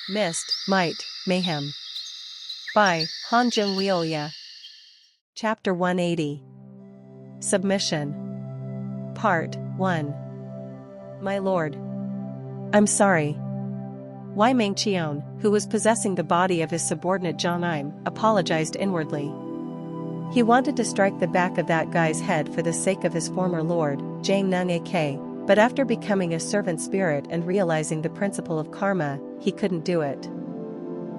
Myst, Might, Mayhem. By Han Jung-Wioya. Chapter 180. Submission. Part 1. My lord. I'm sorry. Wei Mengqion, who was possessing the body of his subordinate Zhang, apologized inwardly. He wanted to strike the back of that guy's head for the sake of his former lord, Zhang Ak, but after becoming a servant spirit and realizing the principle of karma, he couldn't do it.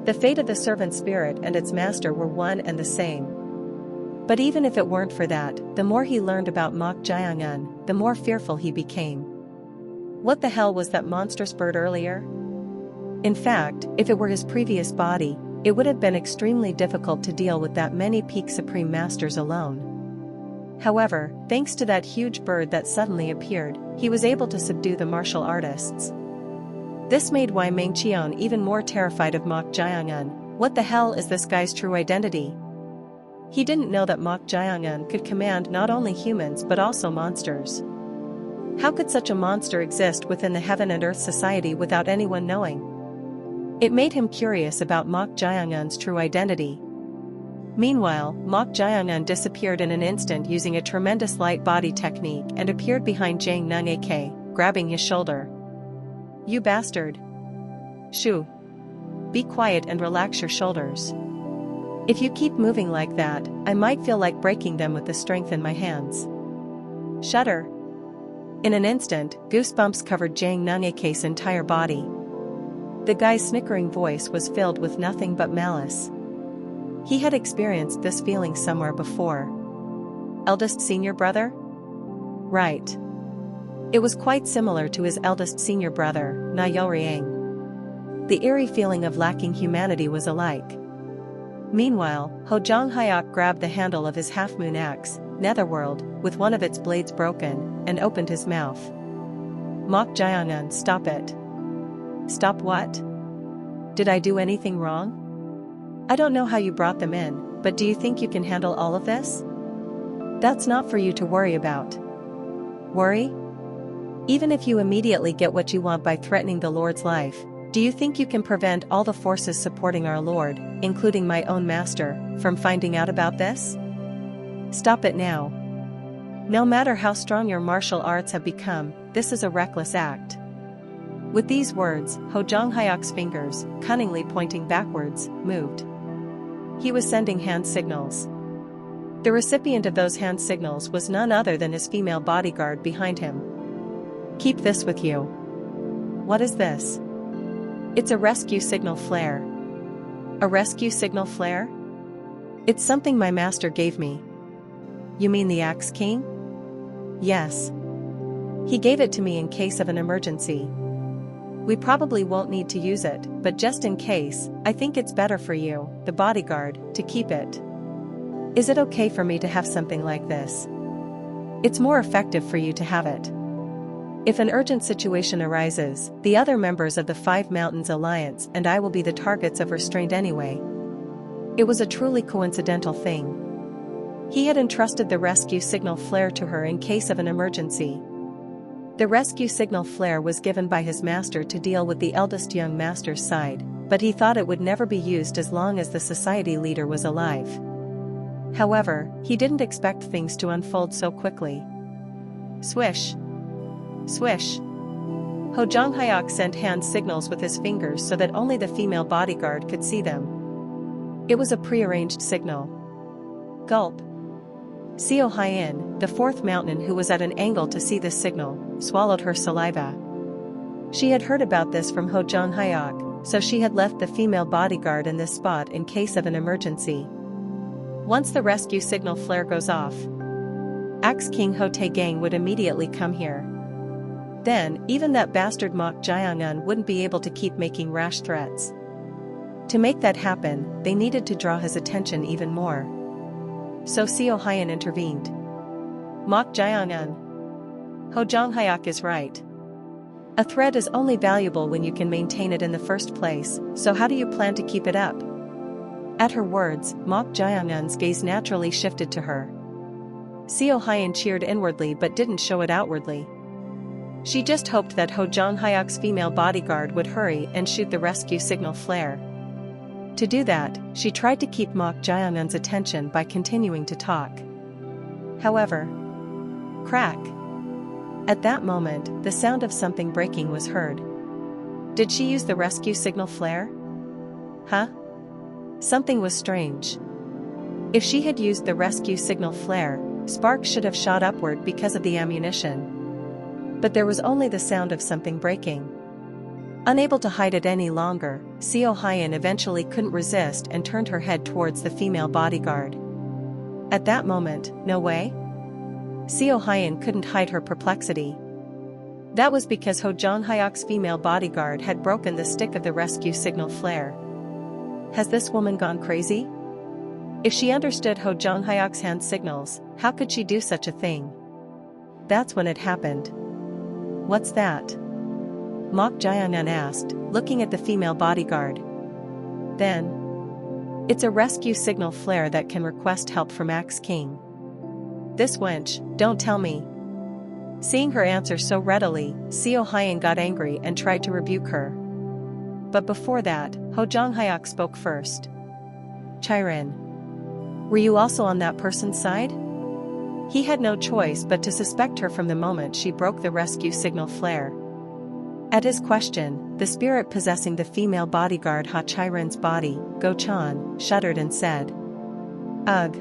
The fate of the servant spirit and its master were one and the same. But even if it weren't for that, the more he learned about Mok Jiangun, the more fearful he became. What the hell was that monstrous bird earlier? In fact, if it were his previous body, it would have been extremely difficult to deal with that many peak supreme masters alone. However, thanks to that huge bird that suddenly appeared, he was able to subdue the martial artists. This made Wei Mengqion even more terrified of Mok Jiangun. What the hell is this guy's true identity? He didn't know that Mok Jiangun could command not only humans but also monsters. How could such a monster exist within the Heaven and Earth Society without anyone knowing? It made him curious about Mok Jiangun's true identity. Meanwhile, Mok Jiangun disappeared in an instant using a tremendous light body technique and appeared behind Zhang Ak, grabbing his shoulder. You bastard. Shoo. Be quiet and relax your shoulders. If you keep moving like that, I might feel like breaking them with the strength in my hands. Shudder. In an instant, goosebumps covered Zhang Ak's entire body. The guy's snickering voice was filled with nothing but malice. He had experienced this feeling somewhere before. Eldest senior brother? Right. It was quite similar to his eldest senior brother, Na Youriang. The eerie feeling of lacking humanity was alike. Meanwhile, Hojang Hyok grabbed the handle of his half-moon axe, Netherworld, with one of its blades broken, and opened his mouth. Mok Jiangun, stop it. Stop what? Did I do anything wrong? I don't know how you brought them in, but do you think you can handle all of this? That's not for you to worry about. Worry? Even if you immediately get what you want by threatening the Lord's life, do you think you can prevent all the forces supporting our Lord, including my own master, from finding out about this? Stop it now. No matter how strong your martial arts have become, this is a reckless act. With these words, Hojang Hyok's fingers, cunningly pointing backwards, moved. He was sending hand signals. The recipient of those hand signals was none other than his female bodyguard behind him. Keep this with you. What is this? It's a rescue signal flare. A rescue signal flare? It's something my master gave me. You mean the Axe King? Yes. He gave it to me in case of an emergency. We probably won't need to use it, but just in case, I think it's better for you, the bodyguard, to keep it. Is it okay for me to have something like this? It's more effective for you to have it. If an urgent situation arises, the other members of the Five Mountains Alliance and I will be the targets of restraint anyway. It was a truly coincidental thing. He had entrusted the rescue signal flare to her in case of an emergency. The rescue signal flare was given by his master to deal with the eldest young master's side, but he thought it would never be used as long as the society leader was alive. However, he didn't expect things to unfold so quickly. Swish. Swish. Hojang Hyok sent hand signals with his fingers so that only the female bodyguard could see them. It was a prearranged signal. Gulp. Seo Hyen, the fourth mountain who was at an angle to see this signal, swallowed her saliva. She had heard about this from Hojang Hyok, so she had left the female bodyguard in this spot in case of an emergency. Once the rescue signal flare goes off, Axe King Ho Tae Gang would immediately come here. Then, even that bastard Mok Jiangun wouldn't be able to keep making rash threats. To make that happen, they needed to draw his attention even more. So Seo Hyen intervened. Mok Jiangun. Hojang Hyok is right. A threat is only valuable when you can maintain it in the first place, so how do you plan to keep it up? At her words, Mok Jiangun's gaze naturally shifted to her. Seo Hyen cheered inwardly but didn't show it outwardly. She just hoped that Ho Jong-hyuk's female bodyguard would hurry and shoot the rescue signal flare. To do that, she tried to keep Mok Jae-un's attention by continuing to talk. However, crack. At that moment, the sound of something breaking was heard. Did she use the rescue signal flare? Huh? Something was strange. If she had used the rescue signal flare, sparks should have shot upward because of the ammunition. But there was only the sound of something breaking. Unable to hide it any longer, Seo Hyun eventually couldn't resist and turned her head towards the female bodyguard. At that moment, no way? Seo Hyun couldn't hide her perplexity. That was because Ho Jong-hyuk's female bodyguard had broken the stick of the rescue signal flare. Has this woman gone crazy? If she understood Ho Jong-hyuk's hand signals, how could she do such a thing? That's when it happened. What's that? Mok Jae-un asked, looking at the female bodyguard. Then, it's a rescue signal flare that can request help from Axe King. This wench, don't tell me. Seeing her answer so readily, Seo Hyun got angry and tried to rebuke her. But before that, Ho Jong-hyuk spoke first. Chirin. Were you also on that person's side? He had no choice but to suspect her from the moment she broke the rescue signal flare. At his question, the spirit possessing the female bodyguard Ha Chirin's body, Go Chan, shuddered and said, "Ugh.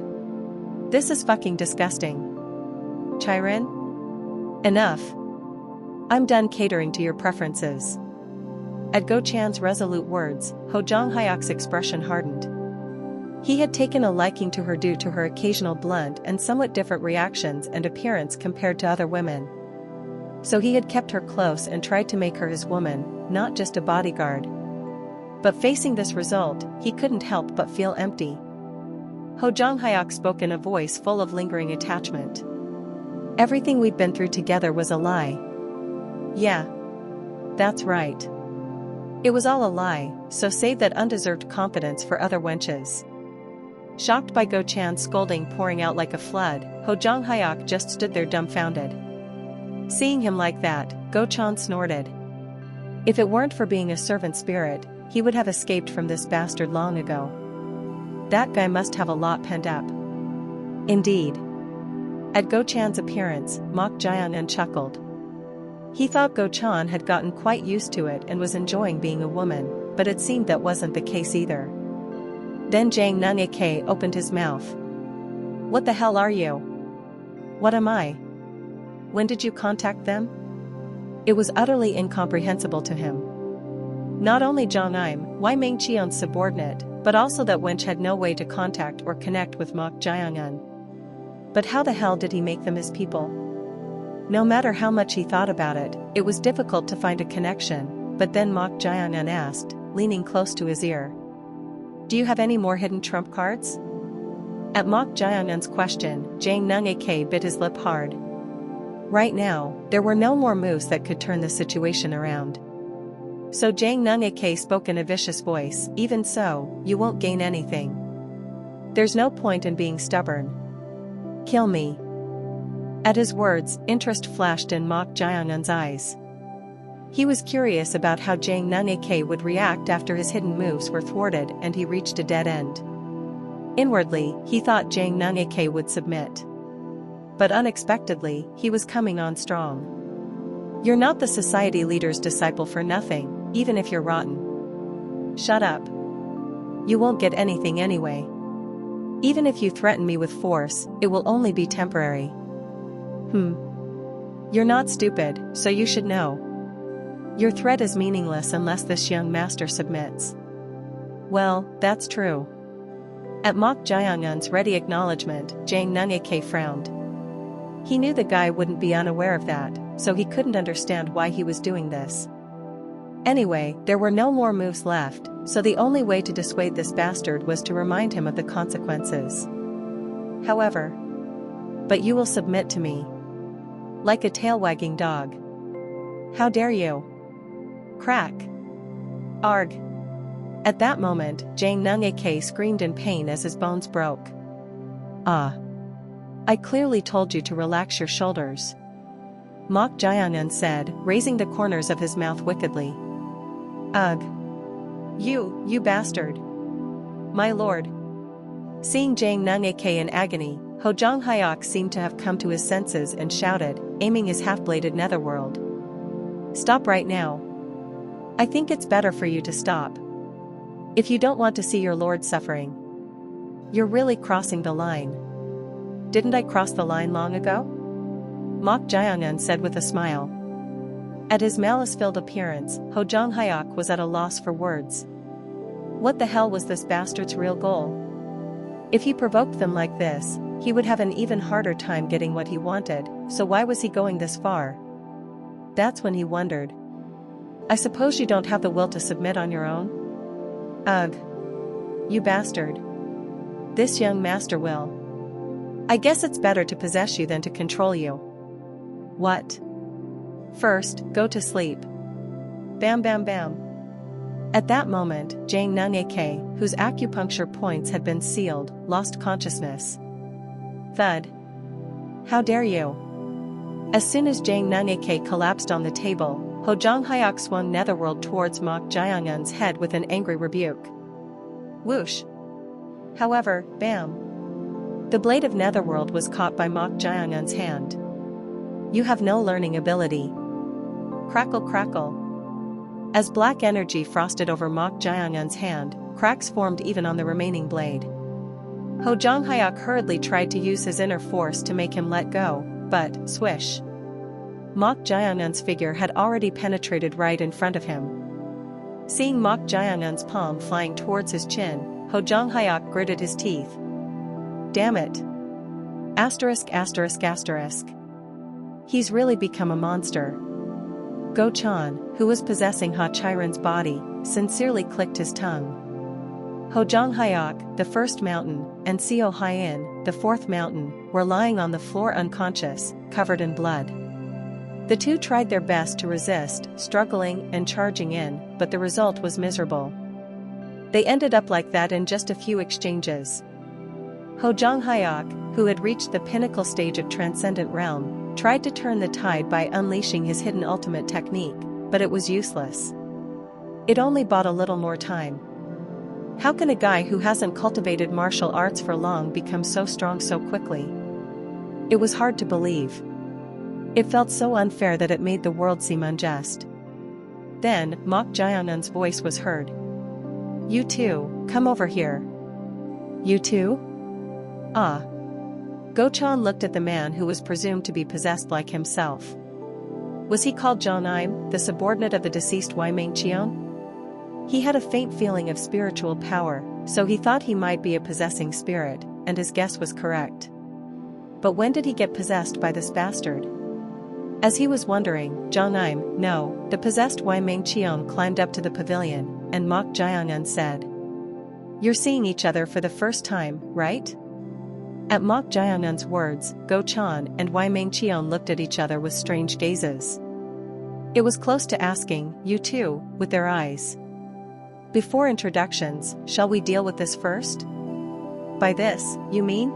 This is fucking disgusting. Chirin? Enough. I'm done catering to your preferences." At Go Chan's resolute words, Ho Jong-hyuk's expression hardened. He had taken a liking to her due to her occasional blunt and somewhat different reactions and appearance compared to other women. So he had kept her close and tried to make her his woman, not just a bodyguard. But facing this result, he couldn't help but feel empty. Ho Jong-hyuk spoke in a voice full of lingering attachment. Everything we'd been through together was a lie. Yeah. That's right. It was all a lie, so save that undeserved confidence for other wenches. Shocked by Go Chan's scolding pouring out like a flood, Ho Jong-hyuk just stood there dumbfounded. Seeing him like that, Go Chan snorted. If it weren't for being a servant spirit, he would have escaped from this bastard long ago. That guy must have a lot pent up. Indeed. At Go Chan's appearance, Mok Jae-un chuckled. He thought Go Chan had gotten quite used to it and was enjoying being a woman, but it seemed that wasn't the case either. Then Jang Nung-ik opened his mouth. What the hell are you? What am I? When did you contact them? It was utterly incomprehensible to him. Not only Jong-im, Wai Ming-cheon's subordinate, but also that wench had no way to contact or connect with Mok Jae-un. But how the hell did he make them his people? No matter how much he thought about it, it was difficult to find a connection, but then Mok Jae-un asked, leaning close to his ear. Do you have any more hidden trump cards? At Mok Jae-un's question, Jang Nung-ik bit his lip hard. Right now, there were no more moves that could turn the situation around. So Jang Nung-ik spoke in a vicious voice, even so, you won't gain anything. There's no point in being stubborn. Kill me. At his words, interest flashed in Mok Jae-un's eyes. He was curious about how Jang Nung-ik would react after his hidden moves were thwarted and he reached a dead end. Inwardly, he thought Jang Nung-ik would submit. But unexpectedly, he was coming on strong. You're not the society leader's disciple for nothing, even if you're rotten. Shut up. You won't get anything anyway. Even if you threaten me with force, it will only be temporary. You're not stupid, so you should know. Your threat is meaningless unless this young master submits. Well, that's true. At Mok Jae-un's ready acknowledgement, Jang Nung-ik frowned. He knew the guy wouldn't be unaware of that, so he couldn't understand why he was doing this. Anyway, there were no more moves left, so the only way to dissuade this bastard was to remind him of the consequences. However, but you will submit to me. Like a tail-wagging dog. How dare you? Crack. Arg. At that moment, Jang Nung-ik screamed in pain as his bones broke. Ah. I clearly told you to relax your shoulders. Mok Jiangyun said, raising the corners of his mouth wickedly. Ugh. You bastard. My lord. Seeing Jang Nunake in agony, Hojong Hyok seemed to have come to his senses and shouted, aiming his half-bladed netherworld. Stop right now. I think it's better for you to stop. If you don't want to see your lord suffering. You're really crossing the line. Didn't I cross the line long ago? Mok Jiangyun said with a smile. At his malice-filled appearance, Hojong Hyok was at a loss for words. What the hell was this bastard's real goal? If he provoked them like this, he would have an even harder time getting what he wanted, so why was he going this far? That's when he wondered. I suppose you don't have the will to submit on your own? Ugh. You bastard. This young master will. I guess it's better to possess you than to control you. What? First, go to sleep. Bam bam bam. At that moment, Jang Nunake, whose acupuncture points had been sealed, lost consciousness. Thud. How dare you? As soon as Jang Nunake collapsed on the table, Hojong Hyok swung netherworld towards Mok Jiangyun's head with an angry rebuke. Whoosh. However, bam. The blade of netherworld was caught by Mok Jiangyun's hand. You have no learning ability. Crackle crackle. As black energy frosted over Mok Jiangyun's hand, cracks formed even on the remaining blade. Hojong Hyok hurriedly tried to use his inner force to make him let go, but, swish. Mok Jiangyun's figure had already penetrated right in front of him. Seeing Mok Jiangyun's palm flying towards his chin, Hojong Hyok gritted his teeth. Damn it. Asterisk asterisk asterisk. He's really become a monster. Go Chan, who was possessing Ha Chiren's body, sincerely clicked his tongue. Hojong Hyok, the first mountain, and Seo Hyen, the fourth mountain, were lying on the floor unconscious, covered in blood. The two tried their best to resist, struggling and charging in, but the result was miserable. They ended up like that in just a few exchanges. Hojong Hyok, who had reached the pinnacle stage of Transcendent Realm, tried to turn the tide by unleashing his hidden ultimate technique, but it was useless. It only bought a little more time. How can a guy who hasn't cultivated martial arts for long become so strong so quickly? It was hard to believe. It felt so unfair that it made the world seem unjust. Then, Mok Jiangyun's voice was heard. You two, come over here. You two? Ah. Go-chan looked at the man who was presumed to be possessed like himself. Was he called Zhang, the subordinate of the deceased Wei Mengqion? He had a faint feeling of spiritual power, so he thought he might be a possessing spirit, and his guess was correct. But when did he get possessed by this bastard? As he was wondering, Zhang, no, the possessed Wei Mengqion climbed up to the pavilion, and Mok Jiangyun said. You're seeing each other for the first time, right? At Mok Jiangyun's words, Go-chan and Wei Mengqion looked at each other with strange gazes. It was close to asking, you too, with their eyes. Before introductions, shall we deal with this first? By this, you mean?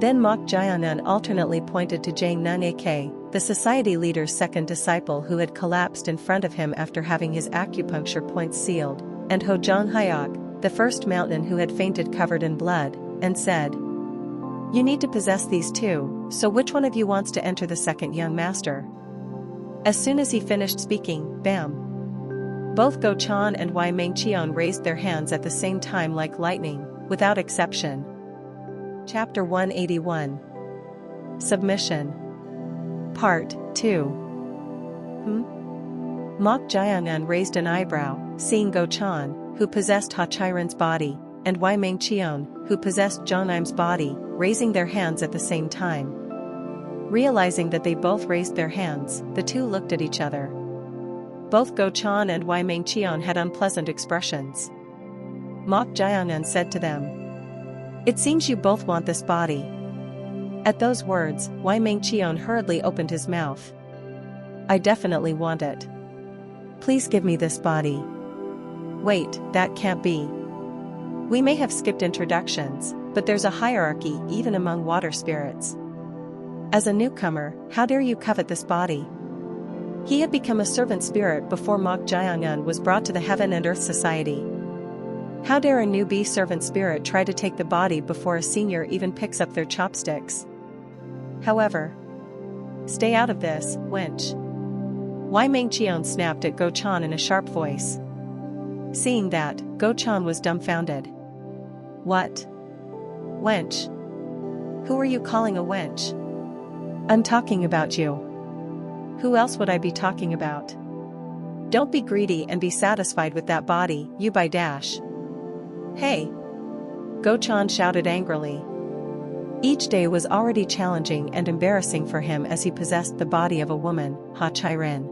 Then Mok Jiangyun alternately pointed to Jang Nunake, the society leader's second disciple who had collapsed in front of him after having his acupuncture points sealed, and Hojong Hyok, the first mountain who had fainted covered in blood, and said, You need to possess these two, so which one of you wants to enter the second young master? As soon as he finished speaking, bam! Both Go-chan and Wei Mengqion raised their hands at the same time like lightning, without exception. Chapter 181. Submission. Part 2. Mok Jiangyun raised an eyebrow, seeing Go-chan, who possessed Ha Chiren's body, and Wei Mengqion, who possessed Zhang body, raising their hands at the same time. Realizing that they both raised their hands, the two looked at each other. Both Go-chan and Wei Mengqion had unpleasant expressions. Mok Jiangyun said to them, It seems you both want this body. At those words, Wei Mengqion hurriedly opened his mouth. I definitely want it. Please give me this body. Wait, that can't be. We may have skipped introductions, but there's a hierarchy even among water spirits. As a newcomer, how dare you covet this body? He had become a servant spirit before Mok Jae-un was brought to the Heaven and Earth Society. How dare a newbie servant spirit try to take the body before a senior even picks up their chopsticks? However, stay out of this, wench. Wai Ming-cheon snapped at Go-chan in a sharp voice. Seeing that, Go-chan was dumbfounded. What? Wench? Who are you calling a wench? I'm talking about you. Who else would I be talking about? Don't be greedy and be satisfied with that body, you by dash. Hey! Go-chan shouted angrily. Each day was already challenging and embarrassing for him as he possessed the body of a woman, Ha Chai-rin.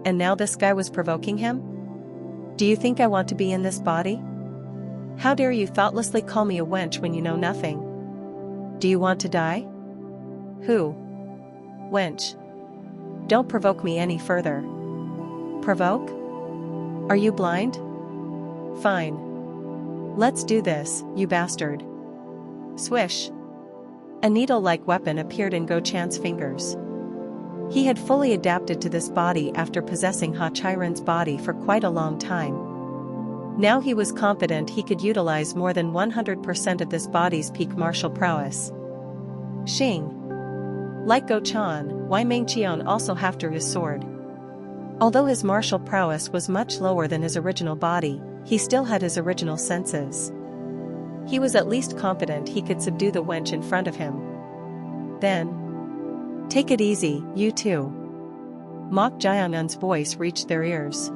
And now this guy was provoking him? Do you think I want to be in this body? How dare you thoughtlessly call me a wench when you know nothing? Do you want to die? Who? Wench. Don't provoke me any further. Provoke? Are you blind? Fine. Let's do this, you bastard. Swish. A needle-like weapon appeared in Go-chan's fingers. He had fully adapted to this body after possessing Ha Chai-rin's body for quite a long time. Now he was confident he could utilize more than 100% of this body's peak martial prowess. Xing. Like Go-chan, Wai Ming-cheon also hafted his sword. Although his martial prowess was much lower than his original body, he still had his original senses. He was at least confident he could subdue the wench in front of him. Then, take it easy, you two. Mok Jae-un's voice reached their ears.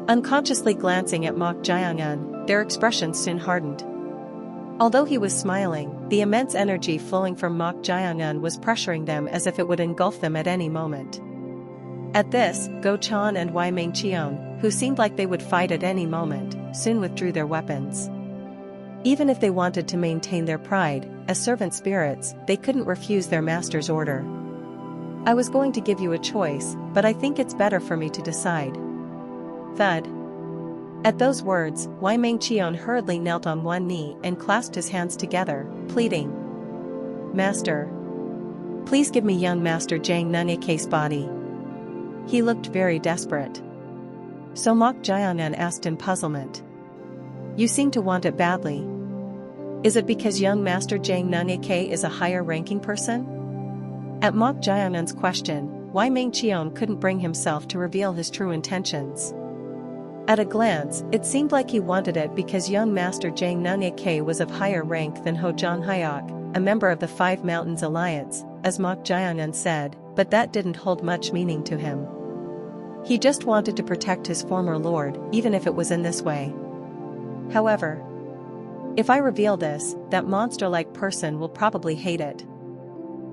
Unconsciously glancing at Mok Jae-un, their expressions soon hardened. Although he was smiling, the immense energy flowing from Mok Jae-un was pressuring them as if it would engulf them at any moment. At this, Go-chan and Wai Ming-cheon, who seemed like they would fight at any moment, soon withdrew their weapons. Even if they wanted to maintain their pride, as servant spirits, they couldn't refuse their master's order. I was going to give you a choice, but I think it's better for me to decide. Thud. At those words, Wai Ming-cheon hurriedly knelt on one knee and clasped his hands together, pleading. Master. Please give me young Master Jang Nunyake's body. He looked very desperate. So Mok Jae-un asked in puzzlement. You seem to want it badly. Is it because young Master Jang Nunyake is a higher-ranking person? At Mok Jae-un's question, Wai Ming-cheon couldn't bring himself to reveal his true intentions. At a glance, it seemed like he wanted it because young Master Jang Nunyake was of higher rank than Ho Jan Hyok, a member of the Five Mountains Alliance, as Mok Jae-un said, but that didn't hold much meaning to him. He just wanted to protect his former lord, even if it was in this way. However, if I reveal this, that monster-like person will probably hate it.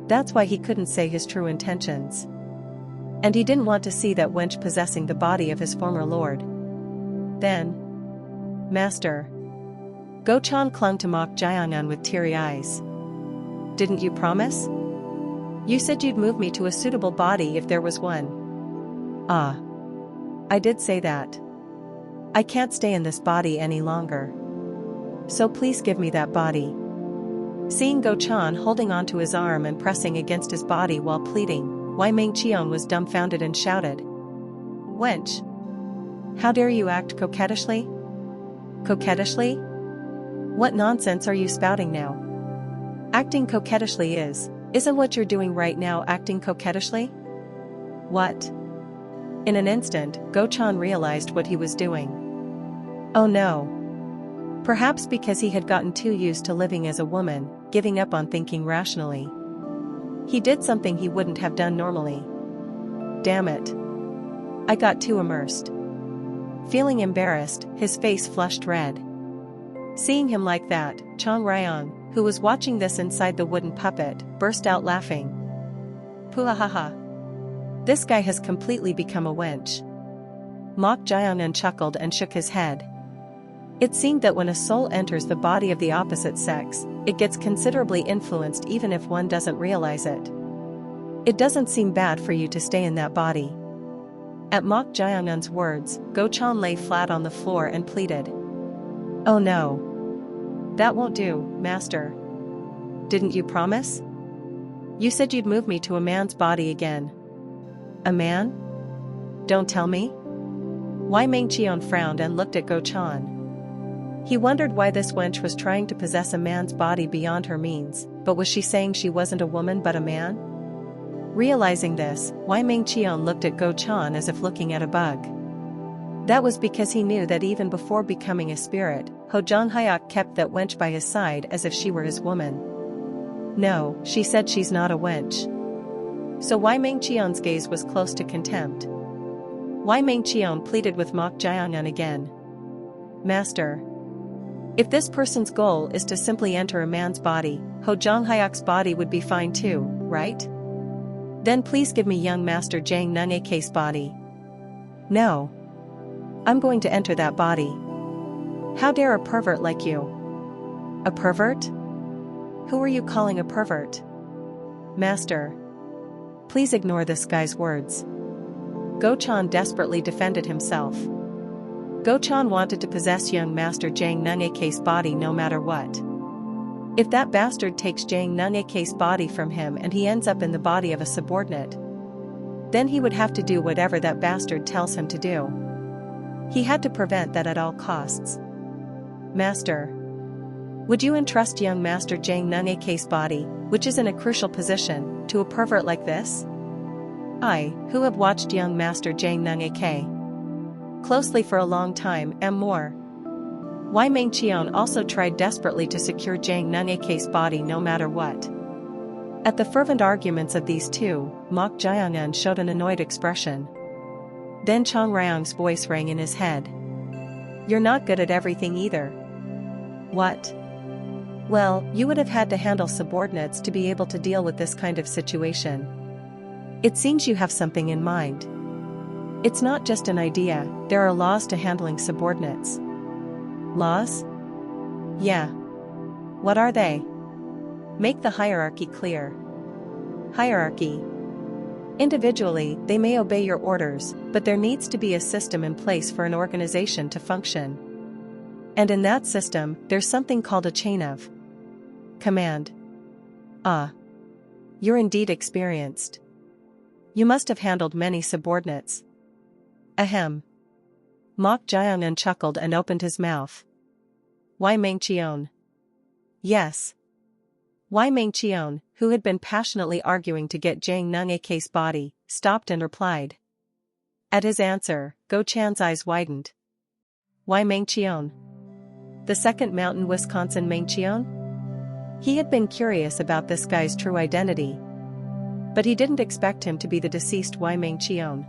That's why he couldn't say his true intentions. And he didn't want to see that wench possessing the body of his former lord. Then, Master. Go-chan clung to Mok Jae-un with teary eyes. Didn't you promise? You said you'd move me to a suitable body if there was one. Ah. I did say that. I can't stay in this body any longer. So please give me that body. Seeing Go-chan holding onto his arm and pressing against his body while pleading, Wai Ming-cheon was dumbfounded and shouted. Wench! How dare you act coquettishly? Coquettishly? What nonsense are you spouting now? Acting coquettishly isn't what you're doing right now acting coquettishly? What? In an instant, Go-chan realized what he was doing. Oh no. Perhaps because he had gotten too used to living as a woman, giving up on thinking rationally. He did something he wouldn't have done normally. Damn it. I got too immersed. Feeling embarrassed, his face flushed red. Seeing him like that, Chang Ryan, who was watching this inside the wooden puppet, burst out laughing. Puhahaha. This guy has completely become a wench. Mok Jae-un chuckled and shook his head. It seemed that when a soul enters the body of the opposite sex, it gets considerably influenced even if one doesn't realize it. It doesn't seem bad for you to stay in that body. At Mok Jae-un's words, Go-chan lay flat on the floor and pleaded. Oh no. That won't do, Master. Didn't you promise? You said you'd move me to a man's body again. A man? Don't tell me? Wai Mingqian frowned and looked at Go Chan. He wondered why this wench was trying to possess a man's body beyond her means, but was she saying she wasn't a woman but a man? Realizing this, Wai Mingqian looked at Go Chan as if looking at a bug. That was because he knew that even before becoming a spirit, Ho Zhanghayak kept that wench by his side as if she were his woman. No, she said she's not a wench. So Wai Mingqian's gaze was close to contempt. Wai Mingqian pleaded with Mok Jiangan again. Master. If this person's goal is to simply enter a man's body, Ho Zhanghayak's body would be fine too, right? Then please give me young Master Zhang Nungake's body. No. I'm going to enter that body. How dare a pervert like you? A pervert? Who are you calling a pervert? Master. Please ignore this guy's words. Go Chan desperately defended himself. Go Chan wanted to possess young Master Zhang Nungake's body no matter what. If that bastard takes Zhang Nungake's body from him and he ends up in the body of a subordinate, then he would have to do whatever that bastard tells him to do. He had to prevent that at all costs. Master. Would you entrust young Master Zhang Nungake's body, which is in a crucial position, to a pervert like this? I, who have watched young Master Zhang Nungake closely for a long time, am more. Wai Mingqian also tried desperately to secure Zhang Nungake's body no matter what. At the fervent arguments of these two, Mok Jiangan showed an annoyed expression. Then Chang Ryang's voice rang in his head. You're not good at everything either. What? Well, you would have had to handle subordinates to be able to deal with this kind of situation. It seems you have something in mind. It's not just an idea, there are laws to handling subordinates. Laws? Yeah. What are they? Make the hierarchy clear. Hierarchy. Individually, they may obey your orders, but there needs to be a system in place for an organization to function. And in that system, there's something called a chain of command. Ah. You're indeed experienced. You must have handled many subordinates. Ahem. Mok Jiangan chuckled and opened his mouth. Wai Mingqian. Yes. Wai Mingqian, who had been passionately arguing to get Zhang Nungake's body, stopped and replied. At his answer, Go Chan's eyes widened. Wai Mingqian. The second mountain Wisconsin Mingqian? He had been curious about this guy's true identity, but he didn't expect him to be the deceased Wai Mingqian.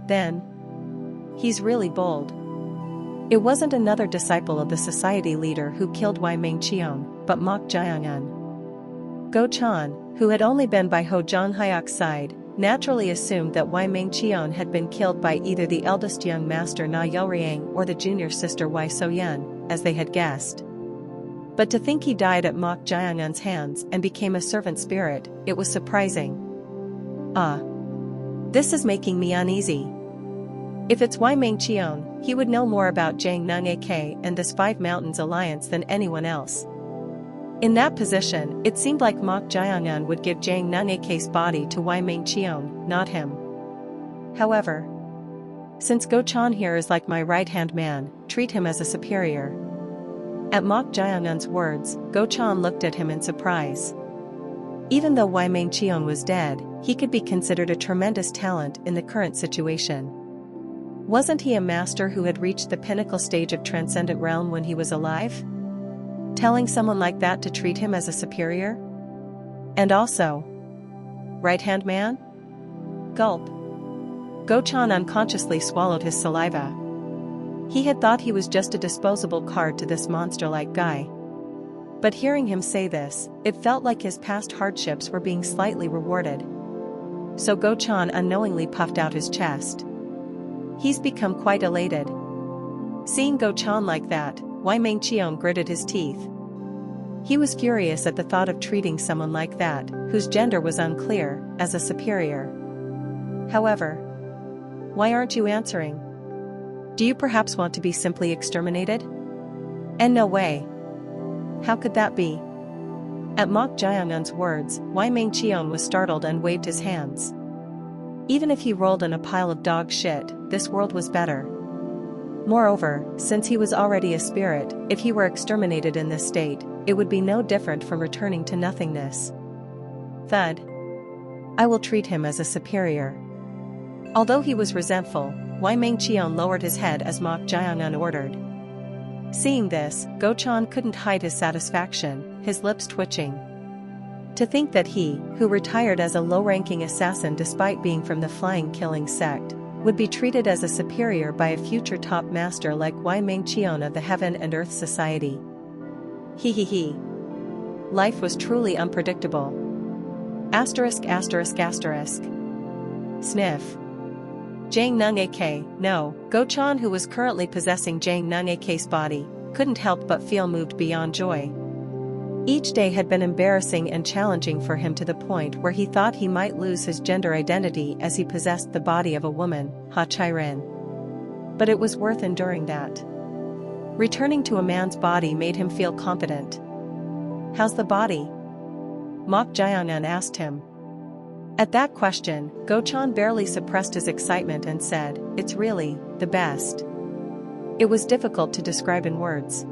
Then, he's really bold. It wasn't another disciple of the society leader who killed Wai Mingqian, but Mok Jiangan. Go Chan, who had only been by Ho Zhanghayak's side, naturally assumed that Wai Mingqian had been killed by either the eldest young master Na Youriang or the junior sister Wai Soyan, as they had guessed. But to think he died at Mok Jiangan's hands and became a servant spirit, it was surprising. Ah. This is making me uneasy. If it's Wai Mingqian, he would know more about Zhang Nungake and this Five Mountains alliance than anyone else. In that position, it seemed like Mok Jiangan would give Zhang Nungake's body to Wai Mingqian, not him. However, since Go Chan here is like my right-hand man, treat him as a superior. At Mok Jiangan's words, Go Chan looked at him in surprise. Even though Wai Mingqian was dead, he could be considered a tremendous talent in the current situation. Wasn't he a master who had reached the pinnacle stage of transcendent realm when he was alive? Telling someone like that to treat him as a superior? And also, right-hand man? Gulp. Go Chan unconsciously swallowed his saliva. He had thought he was just a disposable card to this monster-like guy. But hearing him say this, it felt like his past hardships were being slightly rewarded. So Go Chan unknowingly puffed out his chest. He's become quite elated. Seeing Go Chan like that, Wai Mingqian gritted his teeth. He was furious at the thought of treating someone like that, whose gender was unclear, as a superior. However, why aren't you answering? Do you perhaps want to be simply exterminated? And no way. How could that be? At Mok Jaeongun's words, Wai Ming-cheon was startled and waved his hands. Even if he rolled in a pile of dog shit, this world was better. Moreover, since he was already a spirit, if he were exterminated in this state, it would be no different from returning to nothingness. Thud. I will treat him as a superior. Although he was resentful, Wai Ming-cheon lowered his head as Mok Jaeongun ordered. Seeing this, Go-chan couldn't hide his satisfaction, his lips twitching. To think that he, who retired as a low-ranking assassin despite being from the flying killing sect, would be treated as a superior by a future top master like Wai Ming-cheon of the Heaven and Earth Society. He. Life was truly unpredictable. Asterisk. Sniff. Jang Nung-ak, no, Go-chan, who was currently possessing Jang Nung-ak's body, couldn't help but feel moved beyond joy. Each day had been embarrassing and challenging for him to the point where he thought he might lose his gender identity as he possessed the body of a woman, Ha Chai-rin. But it was worth enduring that. Returning to a man's body made him feel confident. How's the body? Mok Jaeongun asked him. At that question, Go-chan barely suppressed his excitement and said, it's really, the best. It was difficult to describe in words.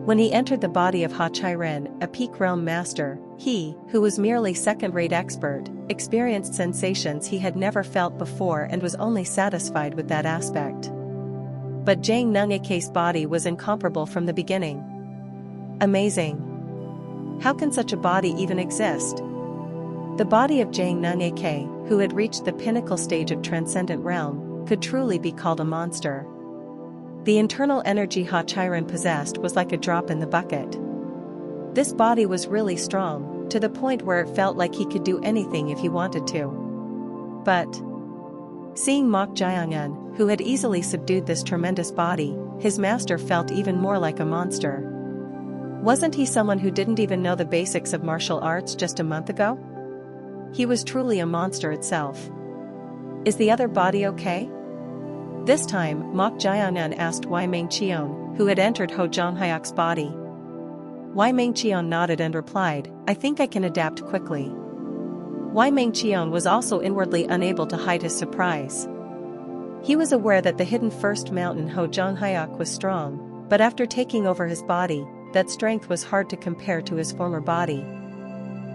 When he entered the body of Ha Chai-rin, a peak realm master, he, who was merely second-rate expert, experienced sensations he had never felt before and was only satisfied with that aspect. But Jang Nung-ak's body was incomparable from the beginning. Amazing. How can such a body even exist? The body of Jang Nung-ak, who had reached the pinnacle stage of transcendent realm, could truly be called a monster. The internal energy Ha Chai-rin possessed was like a drop in the bucket. This body was really strong, to the point where it felt like he could do anything if he wanted to. But seeing Mok Jaeongun, who had easily subdued this tremendous body, his master felt even more like a monster. Wasn't he someone who didn't even know the basics of martial arts just a month ago? He was truly a monster itself. Is the other body okay? This time, Mok Jaeongun asked Wai Ming-cheon, who had entered Ho Jong-hyuk's body. Wai Ming-cheon nodded and replied, I think I can adapt quickly. Wai Ming-cheon was also inwardly unable to hide his surprise. He was aware that the hidden first mountain Ho Jong-hyuk was strong, but after taking over his body, that strength was hard to compare to his former body.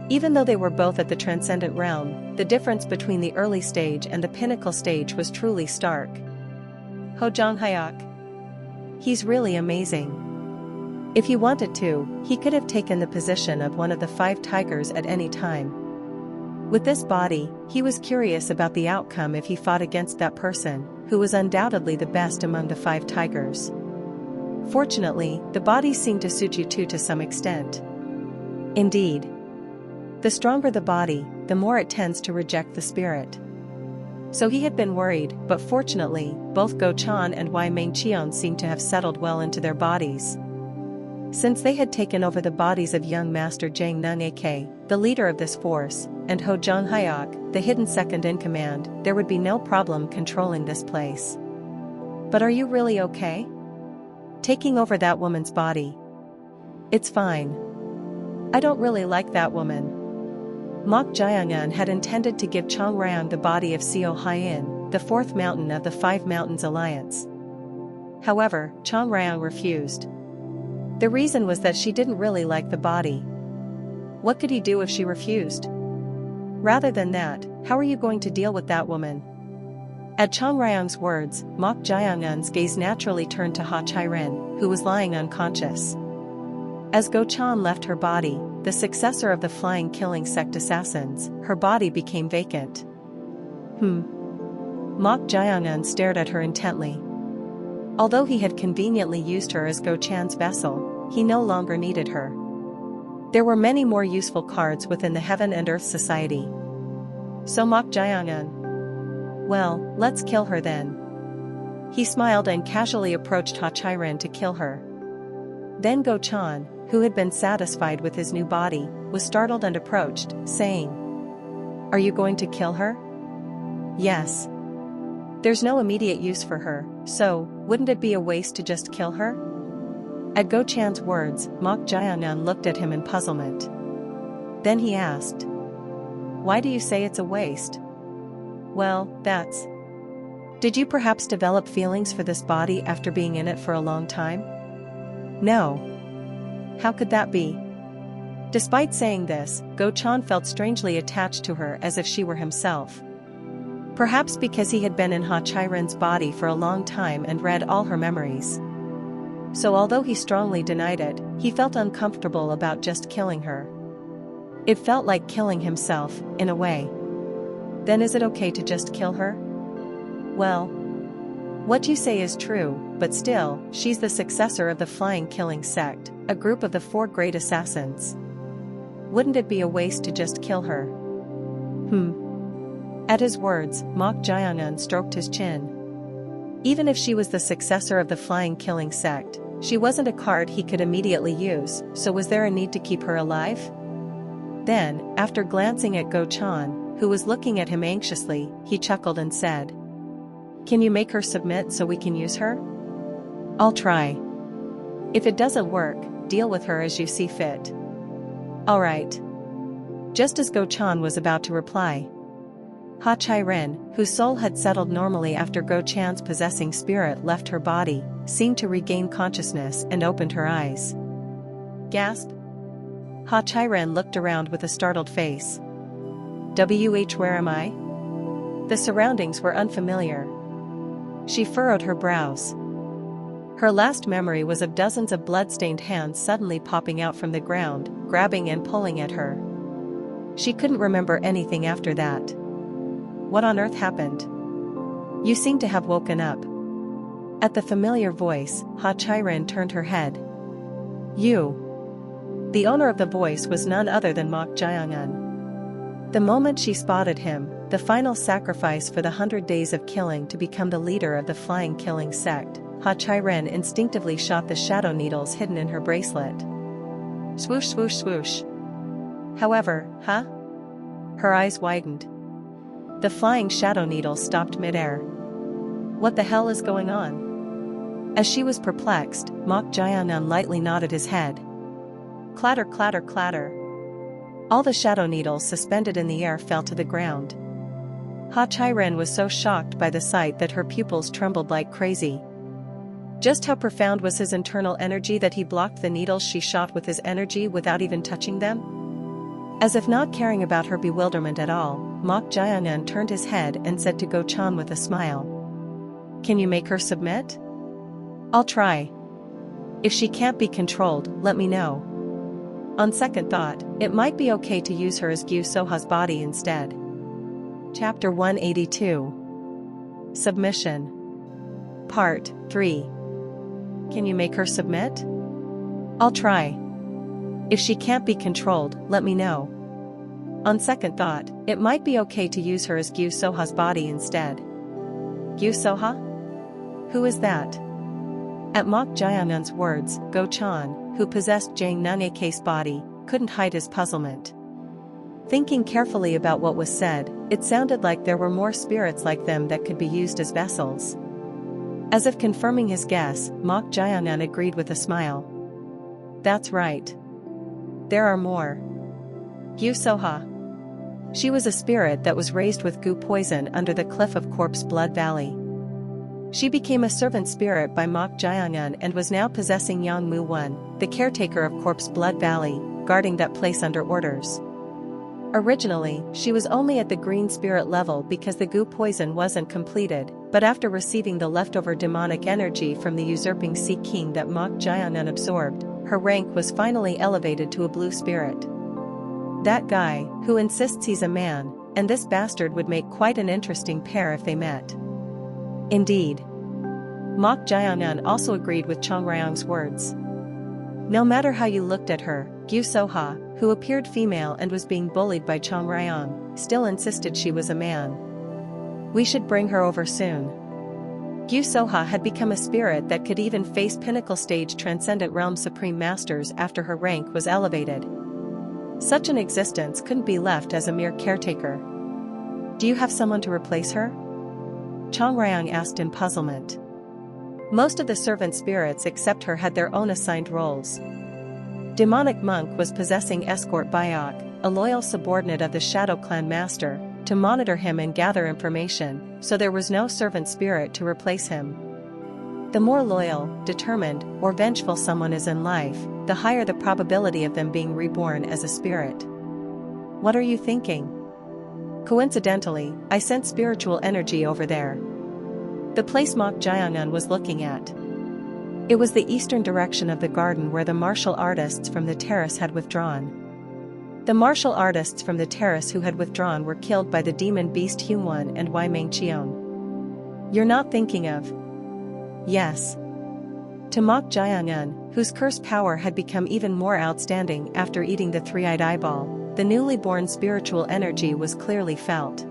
Even though they were both at the transcendent realm, the difference between the early stage and the pinnacle stage was truly stark. Ho Jong-hyuk. He's really amazing. If he wanted to, he could have taken the position of one of the 5 tigers at any time. With this body, he was curious about the outcome if he fought against that person, who was undoubtedly the best among the 5 tigers. Fortunately, the body seemed to suit you too to some extent. Indeed. The stronger the body, the more it tends to reject the spirit. So he had been worried, but fortunately, both Go-chan and Wai Ming-cheon seemed to have settled well into their bodies. Since they had taken over the bodies of young Master Jang Nung-ak, the leader of this force, and Ho Jong-hyuk, the hidden second-in-command, there would be no problem controlling this place. But are you really okay? Taking over that woman's body. It's fine. I don't really like that woman. Mok Jaeongun had intended to give Chong-ryong the body of Seo Hyein, the 4th mountain of the 5 Mountains Alliance. However, Chong-ryong refused. The reason was that she didn't really like the body. What could he do if she refused? Rather than that, how are you going to deal with that woman? At Chong-ryong's words, Mok Jaeongun's gaze naturally turned to Ha Chai-rin, who was lying unconscious. As Go-chan left her body, the successor of the flying killing sect assassins, her body became vacant. Mok Jaeongun stared at her intently. Although he had conveniently used her as Go-chan's vessel, he no longer needed her. There were many more useful cards within the Heaven and Earth Society. So Mok Jaeongun. Well, let's kill her then. He smiled and casually approached Ha Chai-rin to kill her. Then Go-chan, who had been satisfied with his new body, was startled and approached, saying, Are you going to kill her? Yes. There's no immediate use for her, so, wouldn't it be a waste to just kill her? At Go-chan's words, Mok Jaeongun looked at him in puzzlement. Then he asked, "Why do you say it's a waste?" "Well, that's... Did you perhaps develop feelings for this body after being in it for a long time?" "No. How could that be?" Despite saying this, Go-chan felt strangely attached to her as if she were himself. Perhaps because he had been in Ha-Chi-ren's body for a long time and read all her memories. So although he strongly denied it, he felt uncomfortable about just killing her. It felt like killing himself, in a way. Then is it okay to just kill her? Well, what you say is true, but still, she's the successor of the Flying Killing Sect, a group of the 4 great assassins. Wouldn't it be a waste to just kill her? At his words, Mok Jae-eun stroked his chin. Even if she was the successor of the Flying Killing Sect, she wasn't a card he could immediately use, so was there a need to keep her alive? Then, after glancing at Go-chan, who was looking at him anxiously, he chuckled and said, "Can you make her submit so we can use her?" "I'll try. If it doesn't work, deal with her as you see fit." "Alright." Just as Go-chan was about to reply, Ha-Chi-ren, whose soul had settled normally after Go-chan's possessing spirit left her body, seemed to regain consciousness and opened her eyes. Gasp! Ha-Chi-ren looked around with a startled face. Where am I? The surroundings were unfamiliar. She furrowed her brows. Her last memory was of dozens of blood-stained hands suddenly popping out from the ground, grabbing and pulling at her. She couldn't remember anything after that. What on earth happened? You seem to have woken up. At the familiar voice, Ha-Chi-ren turned her head. You. The owner of the voice was none other than Mok Jae-eun. The moment she spotted him, the final sacrifice for the 100 days of killing to become the leader of the Flying Killing Sect, Ha-Chi-ren instinctively shot the shadow needles hidden in her bracelet. Swoosh swoosh swoosh. However, her eyes widened. The flying shadow needles stopped midair. What the hell is going on? As she was perplexed, Mok Jae-eun lightly nodded his head. Clatter clatter clatter. All the shadow needles suspended in the air fell to the ground. Ha-Chi-ren was so shocked by the sight that her pupils trembled like crazy. Just how profound was his internal energy that he blocked the needles she shot with his energy without even touching them? As if not caring about her bewilderment at all, Mok Jae-eun turned his head and said to Go-chan with a smile. Can you make her submit? I'll try. If she can't be controlled, let me know. On second thought, it might be okay to use her as Gyu Soha's body instead. Chapter 182. Submission. Part 3. Can you make her submit? I'll try. If she can't be controlled, let me know. On second thought, it might be okay to use her as Gyu Soha's body instead. Gyu Soha? Who is that? At Mok Jae-eun's words, Go-chan, who possessed Jang Nung-ake's body, couldn't hide his puzzlement. Thinking carefully about what was said, it sounded like there were more spirits like them that could be used as vessels. As if confirming his guess, Mok Jae-eun agreed with a smile. That's right. There are more. Gyu Soha. She was a spirit that was raised with goo poison under the cliff of Corpse Blood Valley. She became a servant spirit by Mok Jae-eun and was now possessing Yang Mu-won, the caretaker of Corpse Blood Valley, guarding that place under orders. Originally, she was only at the green spirit level because the goo poison wasn't completed, but after receiving the leftover demonic energy from the usurping Sea King that Mok Jae-eun absorbed, her rank was finally elevated to a blue spirit. That guy, who insists he's a man, and this bastard would make quite an interesting pair if they met. Indeed. Mok Jae-eun also agreed with Chong Ryong's words. No matter how you looked at her, Gyu Soha, who appeared female and was being bullied by Chong Ryong, still insisted she was a man. We should bring her over soon. Gyu Soha had become a spirit that could even face pinnacle stage transcendent realm supreme masters after her rank was elevated. Such an existence couldn't be left as a mere caretaker. Do you have someone to replace her? Chong Ryong asked in puzzlement. Most of the servant spirits except her had their own assigned roles. Demonic Monk was possessing Escort Bayok, a loyal subordinate of the Shadow Clan master, to monitor him and gather information, so there was no servant spirit to replace him. The more loyal, determined, or vengeful someone is in life, the higher the probability of them being reborn as a spirit. What are you thinking? Coincidentally, I sense spiritual energy over there. The place Mok Jayangan was looking at. It was the eastern direction of the garden where the martial artists from the terrace had withdrawn. The martial artists from the terrace who had withdrawn were killed by the demon beast Hyungwon and Wai Mengcheon. You're not thinking of... Yes. To Mok Jayangan, whose cursed power had become even more outstanding after eating the three-eyed eyeball, the newly born spiritual energy was clearly felt.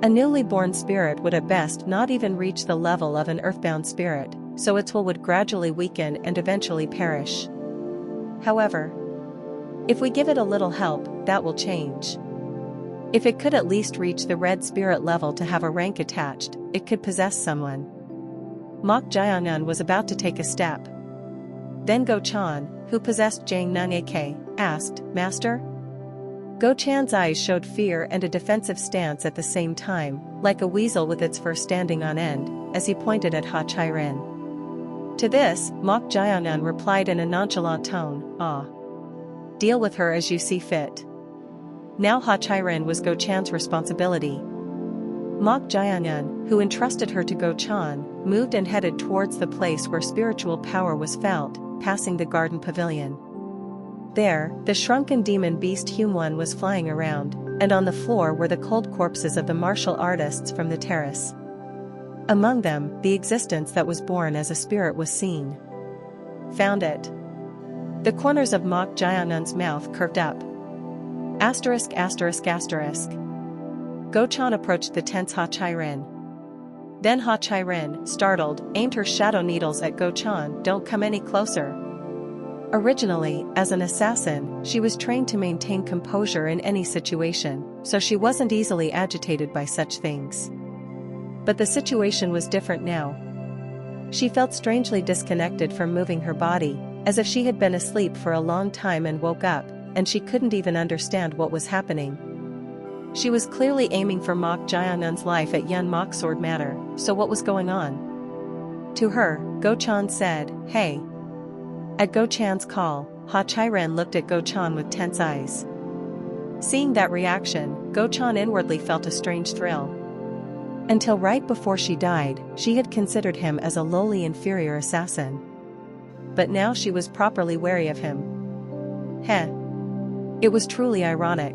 A newly born spirit would at best not even reach the level of an earthbound spirit, so its will would gradually weaken and eventually perish. However, if we give it a little help, that will change. If it could at least reach the red spirit level to have a rank attached, it could possess someone. Mok Jayangan was about to take a step. Then Go Chan, who possessed Jang Nung Ak, asked, "Master?" Go Chan's eyes showed fear and a defensive stance at the same time, like a weasel with its fur standing on end, as he pointed at Ha Chai-rin. To this, Mok Jayangan replied in a nonchalant tone, "Ah. Deal with her as you see fit." Now Ha Chai-rin was Go Chan's responsibility. Mok Jayangan, who entrusted her to Go Chan, moved and headed towards the place where spiritual power was felt, passing the garden pavilion. There, the shrunken demon beast Hyungwon was flying around, and on the floor were the cold corpses of the martial artists from the terrace. Among them, the existence that was born as a spirit was seen. Found it. The corners of Mok Jayangan's mouth curved up. Asterisk asterisk asterisk. Go Chan approached the tense Ha Chai-rin. Then Ha Chai-rin, startled, aimed her shadow needles at Go Chan. "Don't come any closer." Originally, as an assassin, she was trained to maintain composure in any situation, so she wasn't easily agitated by such things. But the situation was different now. She felt strangely disconnected from moving her body, as if she had been asleep for a long time and woke up, and she couldn't even understand what was happening. She was clearly aiming for Mok Jayangan's life at Yun Mok Sword Matter, so what was going on? To her, Go Chan said, "Hey." At Go Chan's call, Ha Chai-rin looked at Go Chan with tense eyes. Seeing that reaction, Go Chan inwardly felt a strange thrill. Until right before she died, she had considered him as a lowly inferior assassin. But now she was properly wary of him. Heh. It was truly ironic.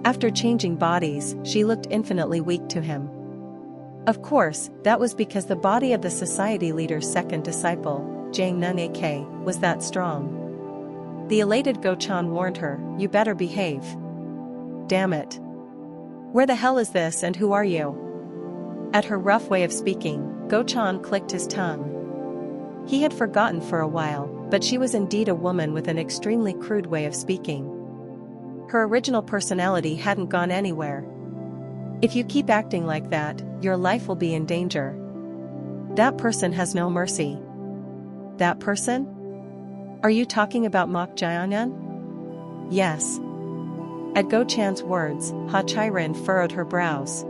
After changing bodies, she looked infinitely weak to him. Of course, that was because the body of the society leader's second disciple, Jang Nung Ak, was that strong. The elated Go Chan warned her, "You better behave." Damn it. Where the hell is this and who are you? At her rough way of speaking, Go Chan clicked his tongue. He had forgotten for a while, but she was indeed a woman with an extremely crude way of speaking. Her original personality hadn't gone anywhere. If you keep acting like that, your life will be in danger. That person has no mercy. That person? Are you talking about Mok Jayangan? Yes. At Go Chan's words, Ha Chai-rin furrowed her brows.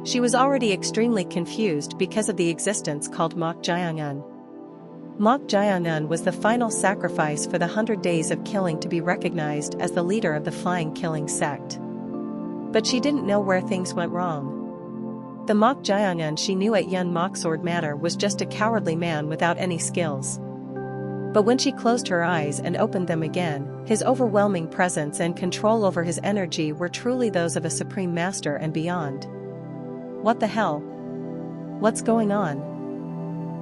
She was already extremely confused because of the existence called Mok Jayangan. Mok Jayangan was the final sacrifice for the 100 days of killing to be recognized as the leader of the flying killing sect. But she didn't know where things went wrong. The Mok Jayangan she knew at Yun Mok Sword Matter was just a cowardly man without any skills. But when she closed her eyes and opened them again, his overwhelming presence and control over his energy were truly those of a supreme master and beyond. What the hell? What's going on?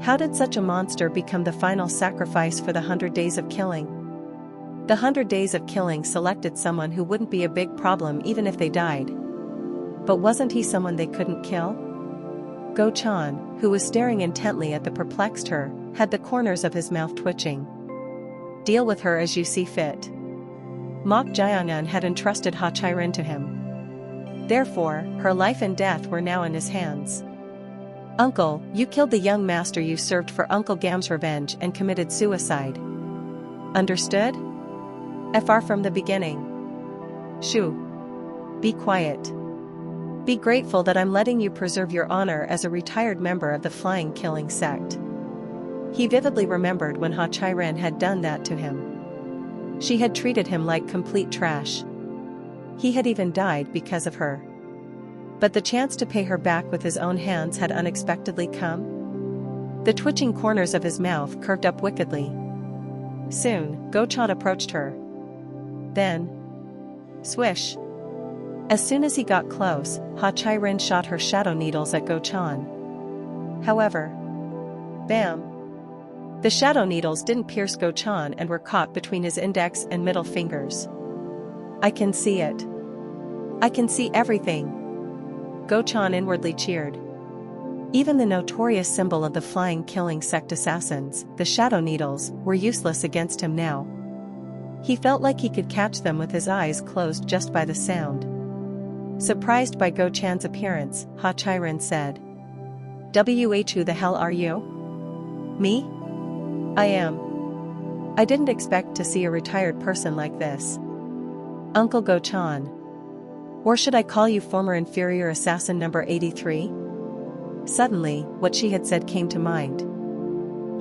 How did such a monster become the final sacrifice for the 100 days of killing? The 100 days of killing selected someone who wouldn't be a big problem even if they died. But wasn't he someone they couldn't kill? Go Chan, who was staring intently at the perplexed her, had the corners of his mouth twitching. Deal with her as you see fit. Mok Jayangan had entrusted Ha Chai-rin to him. Therefore, her life and death were now in his hands. Uncle, you killed the young master you served for Uncle Gam's revenge and committed suicide. Understood? Fr from the beginning. Shoo. Be quiet. Be grateful that I'm letting you preserve your honor as a retired member of the flying killing sect. He vividly remembered when Ha Chai-ren had done that to him. She had treated him like complete trash. He had even died because of her. But the chance to pay her back with his own hands had unexpectedly come. The twitching corners of his mouth curved up wickedly. Soon, Go-chan approached her. Then, swish. As soon as he got close, Ha Chai-ren shot her shadow needles at Go-chan. However, bam! The shadow needles didn't pierce Go-chan and were caught between his index and middle fingers. I can see it. I can see everything. Go-chan inwardly cheered. Even the notorious symbol of the flying killing sect assassins, the shadow needles, were useless against him now. He felt like he could catch them with his eyes closed just by the sound. Surprised by Go-chan's appearance, Ha Chai-ren said, who the hell are you? Me? I am. I didn't expect to see a retired person like this. Uncle Go-chan. Or should I call you former inferior assassin number 83? Suddenly, what she had said came to mind.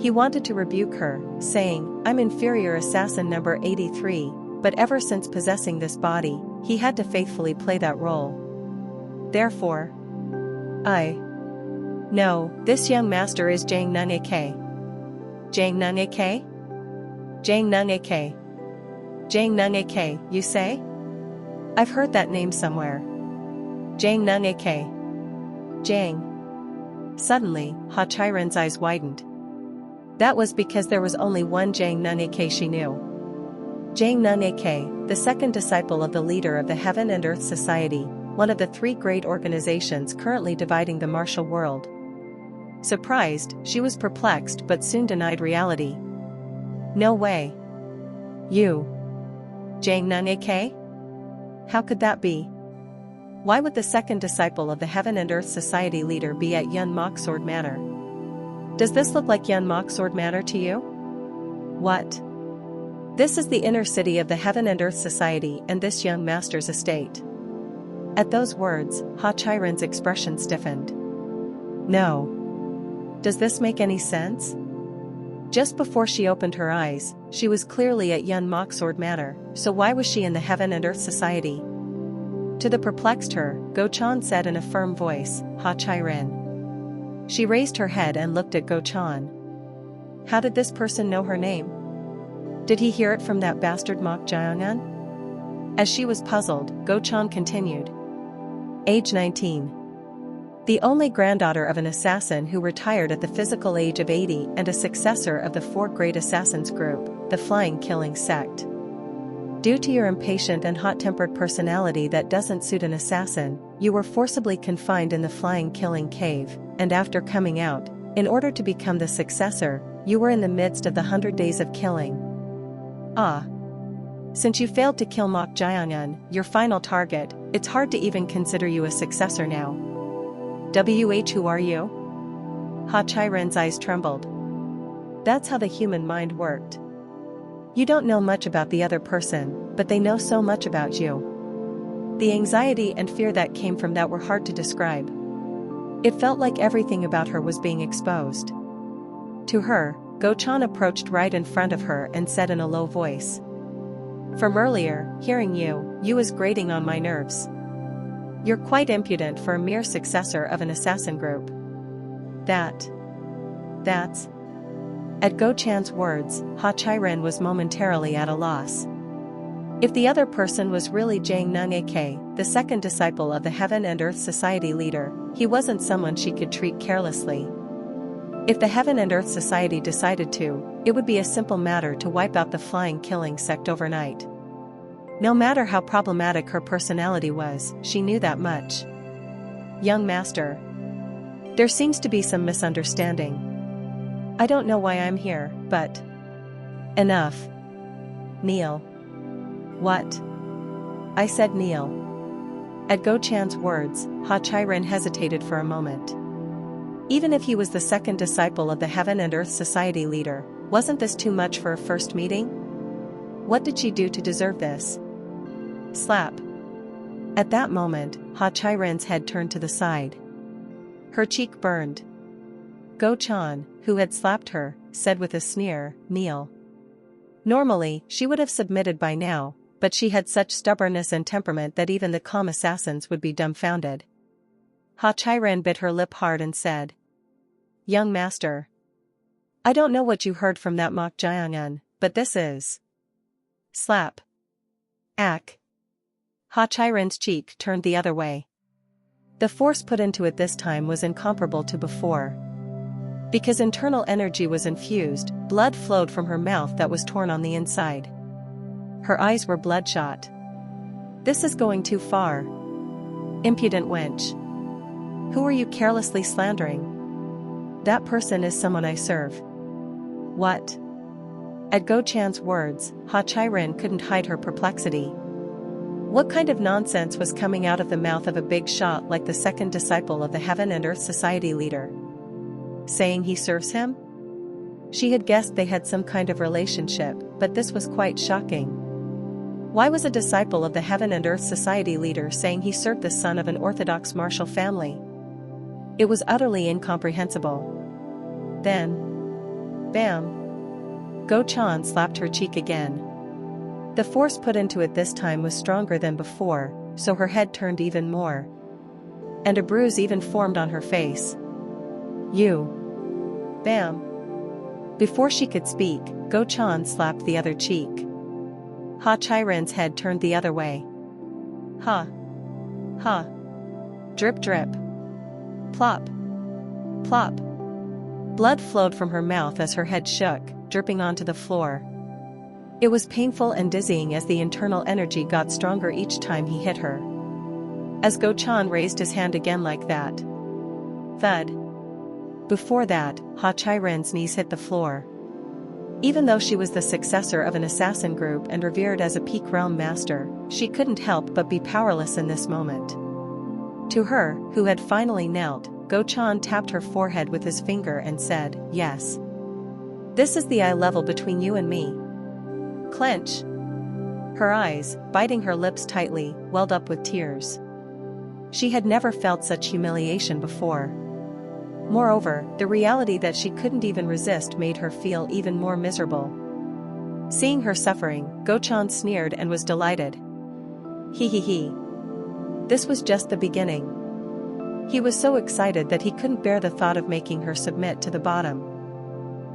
He wanted to rebuke her, saying, I'm inferior assassin number 83, but ever since possessing this body, he had to faithfully play that role. Therefore, No, this young master is Jang Nung Ak. Jang Nung Ak? Jang Nung Ak. Jang Nung Ak, you say? I've heard that name somewhere. Jang Nung Ak. Jang. Suddenly, Ha Chai-ren's eyes widened. That was because there was only one Jang Nung Ak she knew. Jang Nung Ak, the second disciple of the leader of the Heaven and Earth Society, one of the three great organizations currently dividing the martial world. Surprised, she was perplexed but soon denied reality. No way. You. Jang Nung Ak? How could that be? Why would the second disciple of the Heaven and Earth Society leader be at Yun Mok Sword Manor? Does this look like Yun Mok Sword Manor to you? What? This is the inner city of the Heaven and Earth Society and this young master's estate. At those words, Ha Chai-ren's expression stiffened. No. Does this make any sense? Just before she opened her eyes, she was clearly at Yun Mok Sword Manor, so why was she in the Heaven and Earth Society? To the perplexed her, Go-chan said in a firm voice, Ha Chai-ren. She raised her head and looked at Go-chan. How did this person know her name? Did he hear it from that bastard Mok Jae-young? As she was puzzled, Go-chan continued. Age 19. The only granddaughter of an assassin who retired at the physical age of 80 and a successor of the four great assassins group, the Flying Killing Sect. Due to your impatient and hot-tempered personality that doesn't suit an assassin, you were forcibly confined in the Flying Killing Cave, and after coming out, in order to become the successor, you were in the midst of the 100 days of killing. Ah. Since you failed to kill Mok Jae-young, your final target, it's hard to even consider you a successor now. Who are you? Ha Chai-ren's eyes trembled. That's how the human mind worked. You don't know much about the other person, but they know so much about you. The anxiety and fear that came from that were hard to describe. It felt like everything about her was being exposed. To her, Go-chan approached right in front of her and said in a low voice. From earlier, hearing you was grating on my nerves. You're quite impudent for a mere successor of an assassin group. That's... At Go-chan's words, Ha Chai-ren was momentarily at a loss. If the other person was really Jang Nung Ak, the second disciple of the Heaven and Earth Society leader, he wasn't someone she could treat carelessly. If the Heaven and Earth Society decided to, it would be a simple matter to wipe out the Flying Killing Sect overnight. No matter how problematic her personality was, she knew that much. Young master. There seems to be some misunderstanding. I don't know why I'm here, but... Enough. Kneel. What? I said kneel. At Go-chan's words, Ha Chai-ren hesitated for a moment. Even if he was the second disciple of the Heaven and Earth Society leader, wasn't this too much for a first meeting? What did she do to deserve this? Slap. At that moment, Ha Chairen's head turned to the side. Her cheek burned. Go Chan, who had slapped her, said with a sneer, "Kneel." Normally, she would have submitted by now, but she had such stubbornness and temperament that even the calm assassins would be dumbfounded. Ha Chairen bit her lip hard and said, "Young master, I don't know what you heard from that Mok Jiangyun, but this is..." Slap. Ack. Ha Chairen's cheek turned the other way. The force put into it this time was incomparable to before. Because internal energy was infused, blood flowed from her mouth that was torn on the inside. Her eyes were bloodshot. "This is going too far. Impudent wench. Who are you carelessly slandering?" "That person is someone I serve." "What?" At Go Chan's words, Ha Chairen couldn't hide her perplexity. What kind of nonsense was coming out of the mouth of a big shot like the second disciple of the Heaven and Earth Society leader? Saying he serves him? She had guessed they had some kind of relationship, but this was quite shocking. Why was a disciple of the Heaven and Earth Society leader saying he served the son of an orthodox martial family? It was utterly incomprehensible. Then, bam! Go Chan slapped her cheek again. The force put into it this time was stronger than before, so her head turned even more. And a bruise even formed on her face. "You." Bam. Before she could speak, Go Chan slapped the other cheek. Ha Chairen's head turned the other way. Ha. Ha. Drip drip. Plop. Plop. Blood flowed from her mouth as her head shook, dripping onto the floor. It was painful and dizzying as the internal energy got stronger each time he hit her. As Go Chan raised his hand again like that. Thud. Before that, Ha Chairen's knees hit the floor. Even though she was the successor of an assassin group and revered as a peak realm master, she couldn't help but be powerless in this moment. To her, who had finally knelt, Go Chan tapped her forehead with his finger and said, "Yes. This is the eye level between you and me." Clench. Her eyes, biting her lips tightly, welled up with tears. She had never felt such humiliation before. Moreover, the reality that she couldn't even resist made her feel even more miserable. Seeing her suffering, Go Chan sneered and was delighted. He. This was just the beginning. He was so excited that he couldn't bear the thought of making her submit to the bottom.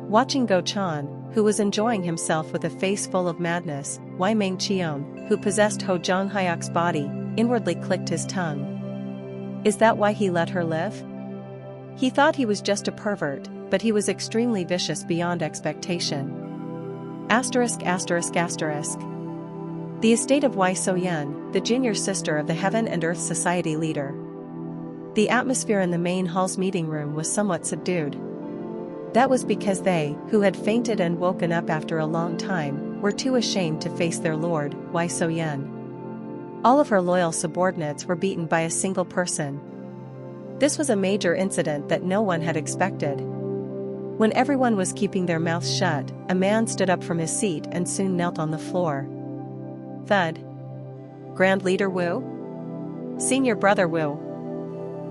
Watching Go Chan, who was enjoying himself with a face full of madness, Wai Ming Qion, who possessed Ho Zhonghayak's body, inwardly clicked his tongue. Is that why he let her live? He thought he was just a pervert, but he was extremely vicious beyond expectation. Asterisk asterisk asterisk. The estate of Wai Soyan, the junior sister of the Heaven and Earth Society leader. The atmosphere in the main hall's meeting room was somewhat subdued. That was because they, who had fainted and woken up after a long time, were too ashamed to face their lord, Wai Soyan. All of her loyal subordinates were beaten by a single person. This was a major incident that no one had expected. When everyone was keeping their mouths shut, a man stood up from his seat and soon knelt on the floor. Thud. Grand Leader Wu? Senior Brother Wu.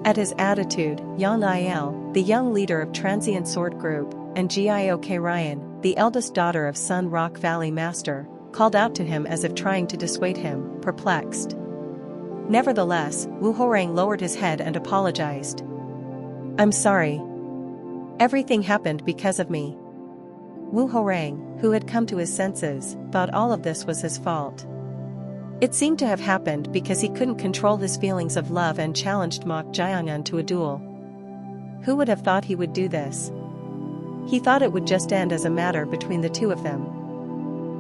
At his attitude, Yang Il, the young leader of Transient Sword Group, and Giok Ryan, the eldest daughter of Sun Rock Valley Master, called out to him as if trying to dissuade him, perplexed. Nevertheless, Wu Horeng lowered his head and apologized. "I'm sorry. Everything happened because of me." Wu Horeng, who had come to his senses, thought all of this was his fault. It seemed to have happened because he couldn't control his feelings of love and challenged Mok Jiangyun to a duel. Who would have thought he would do this? He thought it would just end as a matter between the two of them.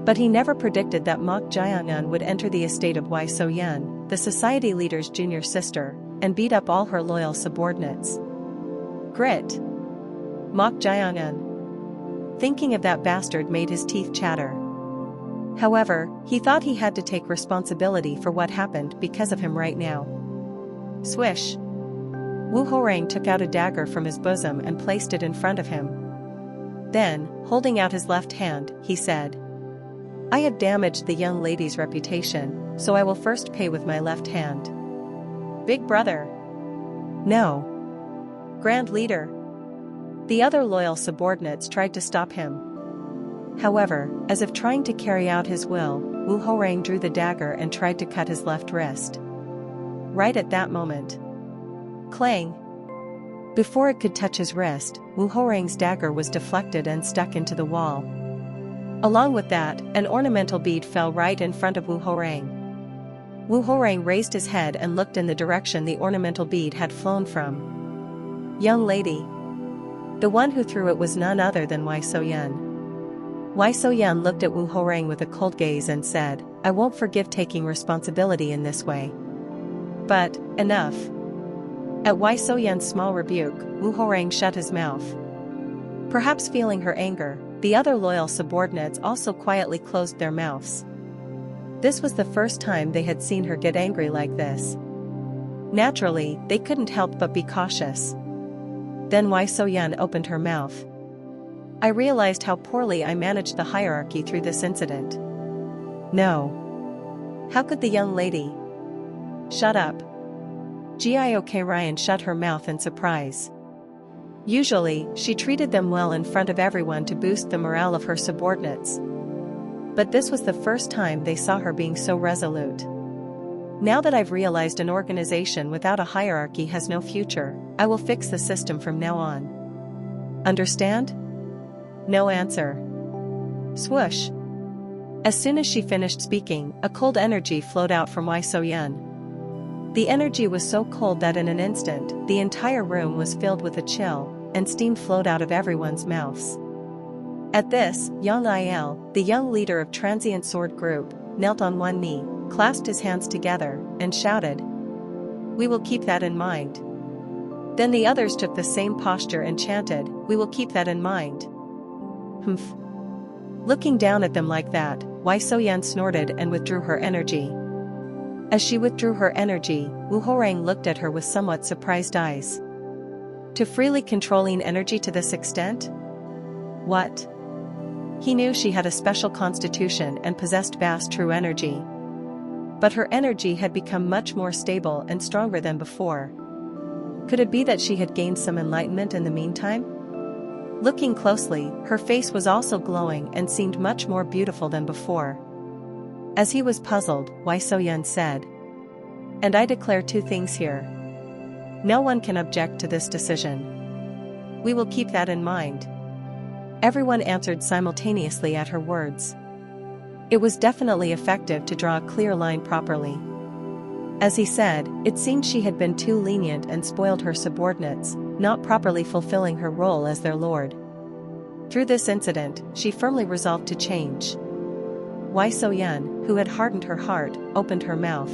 But he never predicted that Mok Jiangyun would enter the estate of Wai Soyan, the society leader's junior sister, and beat up all her loyal subordinates. Grit. Mok Jiangyun. Thinking of that bastard made his teeth chatter. However, he thought he had to take responsibility for what happened because of him right now. Swish. Wu Horeng took out a dagger from his bosom and placed it in front of him. Then, holding out his left hand, he said, "I have damaged the young lady's reputation. so I will first pay with my left hand. Big brother. No. Grand leader. The other loyal subordinates tried to stop him. However, as if trying to carry out his will, Wu Horeng drew the dagger and tried to cut his left wrist. Right at that moment. Clang! Before it could touch his wrist, Wu Horeng's dagger was deflected and stuck into the wall. Along with that, an ornamental bead fell right in front of Wu Horeng. Wu Horeng raised his head and looked in the direction the ornamental bead had flown from. Young lady. The one who threw it was none other than Wai So-yun. Wai So-yun looked at Wu Horeng with a cold gaze and said, I won't forgive taking responsibility in this way. But, enough. At Wai So-yun's small rebuke, Wu Horeng shut his mouth. Perhaps feeling her anger, the other loyal subordinates also quietly closed their mouths. This was the first time they had seen her get angry like this. Naturally, they couldn't help but be cautious. Then Wai So-yun opened her mouth. I realized how poorly I managed the hierarchy through this incident. No. How could the young lady? Shut up. Giok Ryan shut her mouth in surprise. Usually, she treated them well in front of everyone to boost the morale of her subordinates. But this was the first time they saw her being so resolute. Now that I've realized an organization without a hierarchy has no future, I will fix the system from now on. Understand? No answer. Swoosh. As soon as she finished speaking, a cold energy flowed out from Wai So-yun. The energy was so cold that in an instant, the entire room was filled with a chill, and steam flowed out of everyone's mouths. At this, Yang Il, the young leader of Transient Sword Group, knelt on one knee, clasped his hands together, and shouted, We will keep that in mind. Then the others took the same posture and chanted, We will keep that in mind. Humph. Looking down at them like that, Wai So-yun snorted and withdrew her energy. As she withdrew her energy, Wu Horeng looked at her with somewhat surprised eyes. To freely controlling energy to this extent? What? He knew she had a special constitution and possessed vast true energy. But her energy had become much more stable and stronger than before. Could it be that she had gained some enlightenment in the meantime? Looking closely, her face was also glowing and seemed much more beautiful than before. As he was puzzled, Wai So-yun said, And I declare two things here. No one can object to this decision. We will keep that in mind. Everyone answered simultaneously at her words. It was definitely effective to draw a clear line properly. As he said, it seemed she had been too lenient and spoiled her subordinates, not properly fulfilling her role as their lord. Through this incident, she firmly resolved to change. Wai So-yun, who had hardened her heart, opened her mouth.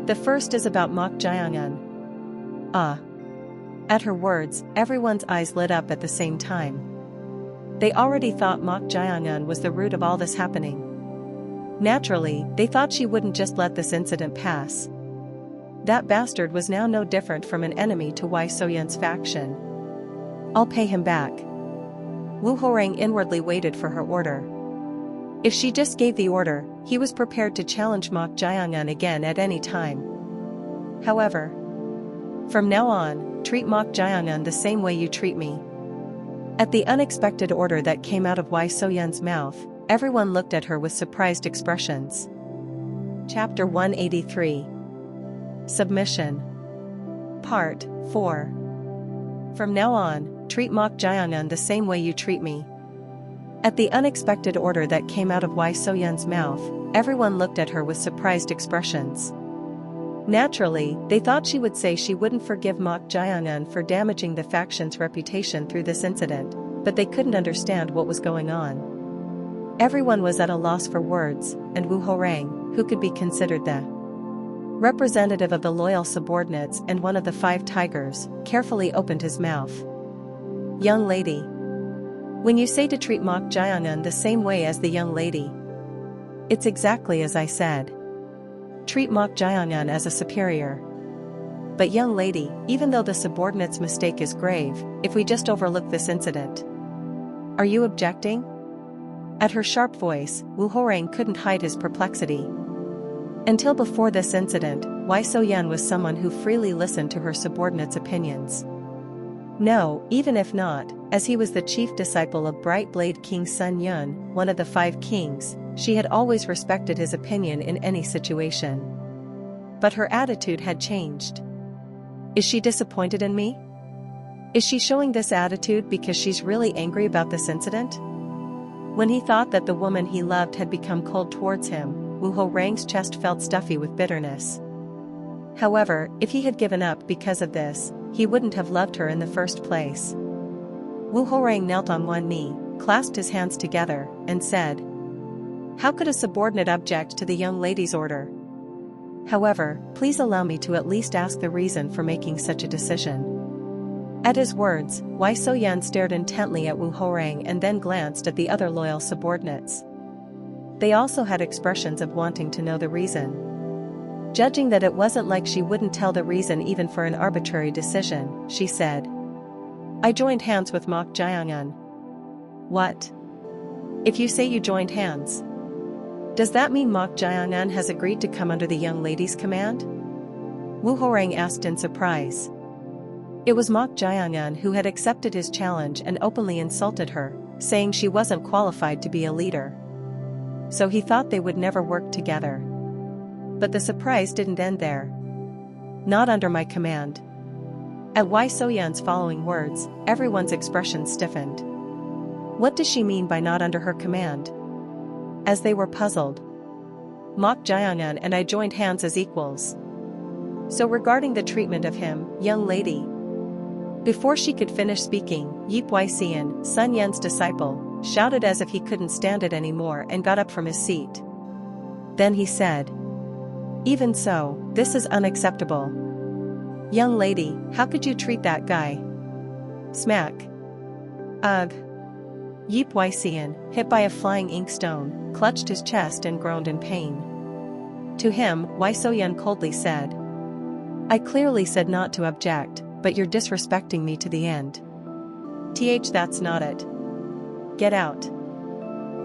The first is about Mok Jae-yun. Ah. At her words, everyone's eyes lit up at the same time. They already thought Mok Jae-yun was the root of all this happening. Naturally, they thought she wouldn't just let this incident pass. That bastard was now no different from an enemy to Wai So-yun's faction. I'll pay him back. Wu Horeng inwardly waited for her order. If she just gave the order, he was prepared to challenge Mok Jae-yun again at any time. However, from now on, treat Mok Jae-yun the same way you treat me. At the unexpected order that came out of Wai So-yun's mouth, everyone looked at her with surprised expressions. Chapter 183. Submission. Part 4. From now on, treat Mok Jae-yun the same way you treat me. At the unexpected order that came out of Wai So-yun's mouth, everyone looked at her with surprised expressions. Naturally, they thought she would say she wouldn't forgive Mok Jae-yun for damaging the faction's reputation through this incident, but they couldn't understand what was going on. Everyone was at a loss for words, and Wu Horeng, who could be considered the representative of the loyal subordinates and one of the 5 tigers, carefully opened his mouth. Young lady. When you say to treat Mok Jae-yun the same way as the young lady, it's exactly as I said. Treat Mok Jae-yun as a superior. But young lady, even though the subordinate's mistake is grave, if we just overlook this incident, are you objecting? At her sharp voice, Wu Horeng couldn't hide his perplexity. Until before this incident, Wai So-yan was someone who freely listened to her subordinates' opinions. No, even if not, as he was the chief disciple of Bright Blade King Sun Yun, one of the 5 kings, she had always respected his opinion in any situation. But her attitude had changed. Is she disappointed in me? Is she showing this attitude because she's really angry about this incident? When he thought that the woman he loved had become cold towards him, Wu Ho-rang's chest felt stuffy with bitterness. However, if he had given up because of this, he wouldn't have loved her in the first place. Wu Ho-rang knelt on one knee, clasped his hands together, and said, "How could a subordinate object to the young lady's order? However, please allow me to at least ask the reason for making such a decision." At his words, Wai So-yan stared intently at Wu Ho-rang and then glanced at the other loyal subordinates. They also had expressions of wanting to know the reason. Judging that it wasn't like she wouldn't tell the reason even for an arbitrary decision, she said, "I joined hands with Mok Jiangun." What? If you say you joined hands, does that mean Mok Jiangun has agreed to come under the young lady's command? Wu Ho-rang asked in surprise. It was Mok Jiangun who had accepted his challenge and openly insulted her, saying she wasn't qualified to be a leader. So he thought they would never work together. But the surprise didn't end there. "Not under my command." At Wai So-yan's following words, everyone's expression stiffened. What does she mean by not under her command? As they were puzzled, Mok Jiangun and I joined hands as equals. So regarding the treatment of him, young lady. Before she could finish speaking, Yip Wai-sian, Sun Yan's disciple, shouted as if he couldn't stand it anymore and got up from his seat. Then he said, "Even so, this is unacceptable. Young lady, how could you treat that guy?" Smack. Ugh. Yip Wai-sian, hit by a flying inkstone, clutched his chest and groaned in pain. To him, Wai So-yan coldly said, "I clearly said not to object, but you're disrespecting me to the end. That's not it. Get out."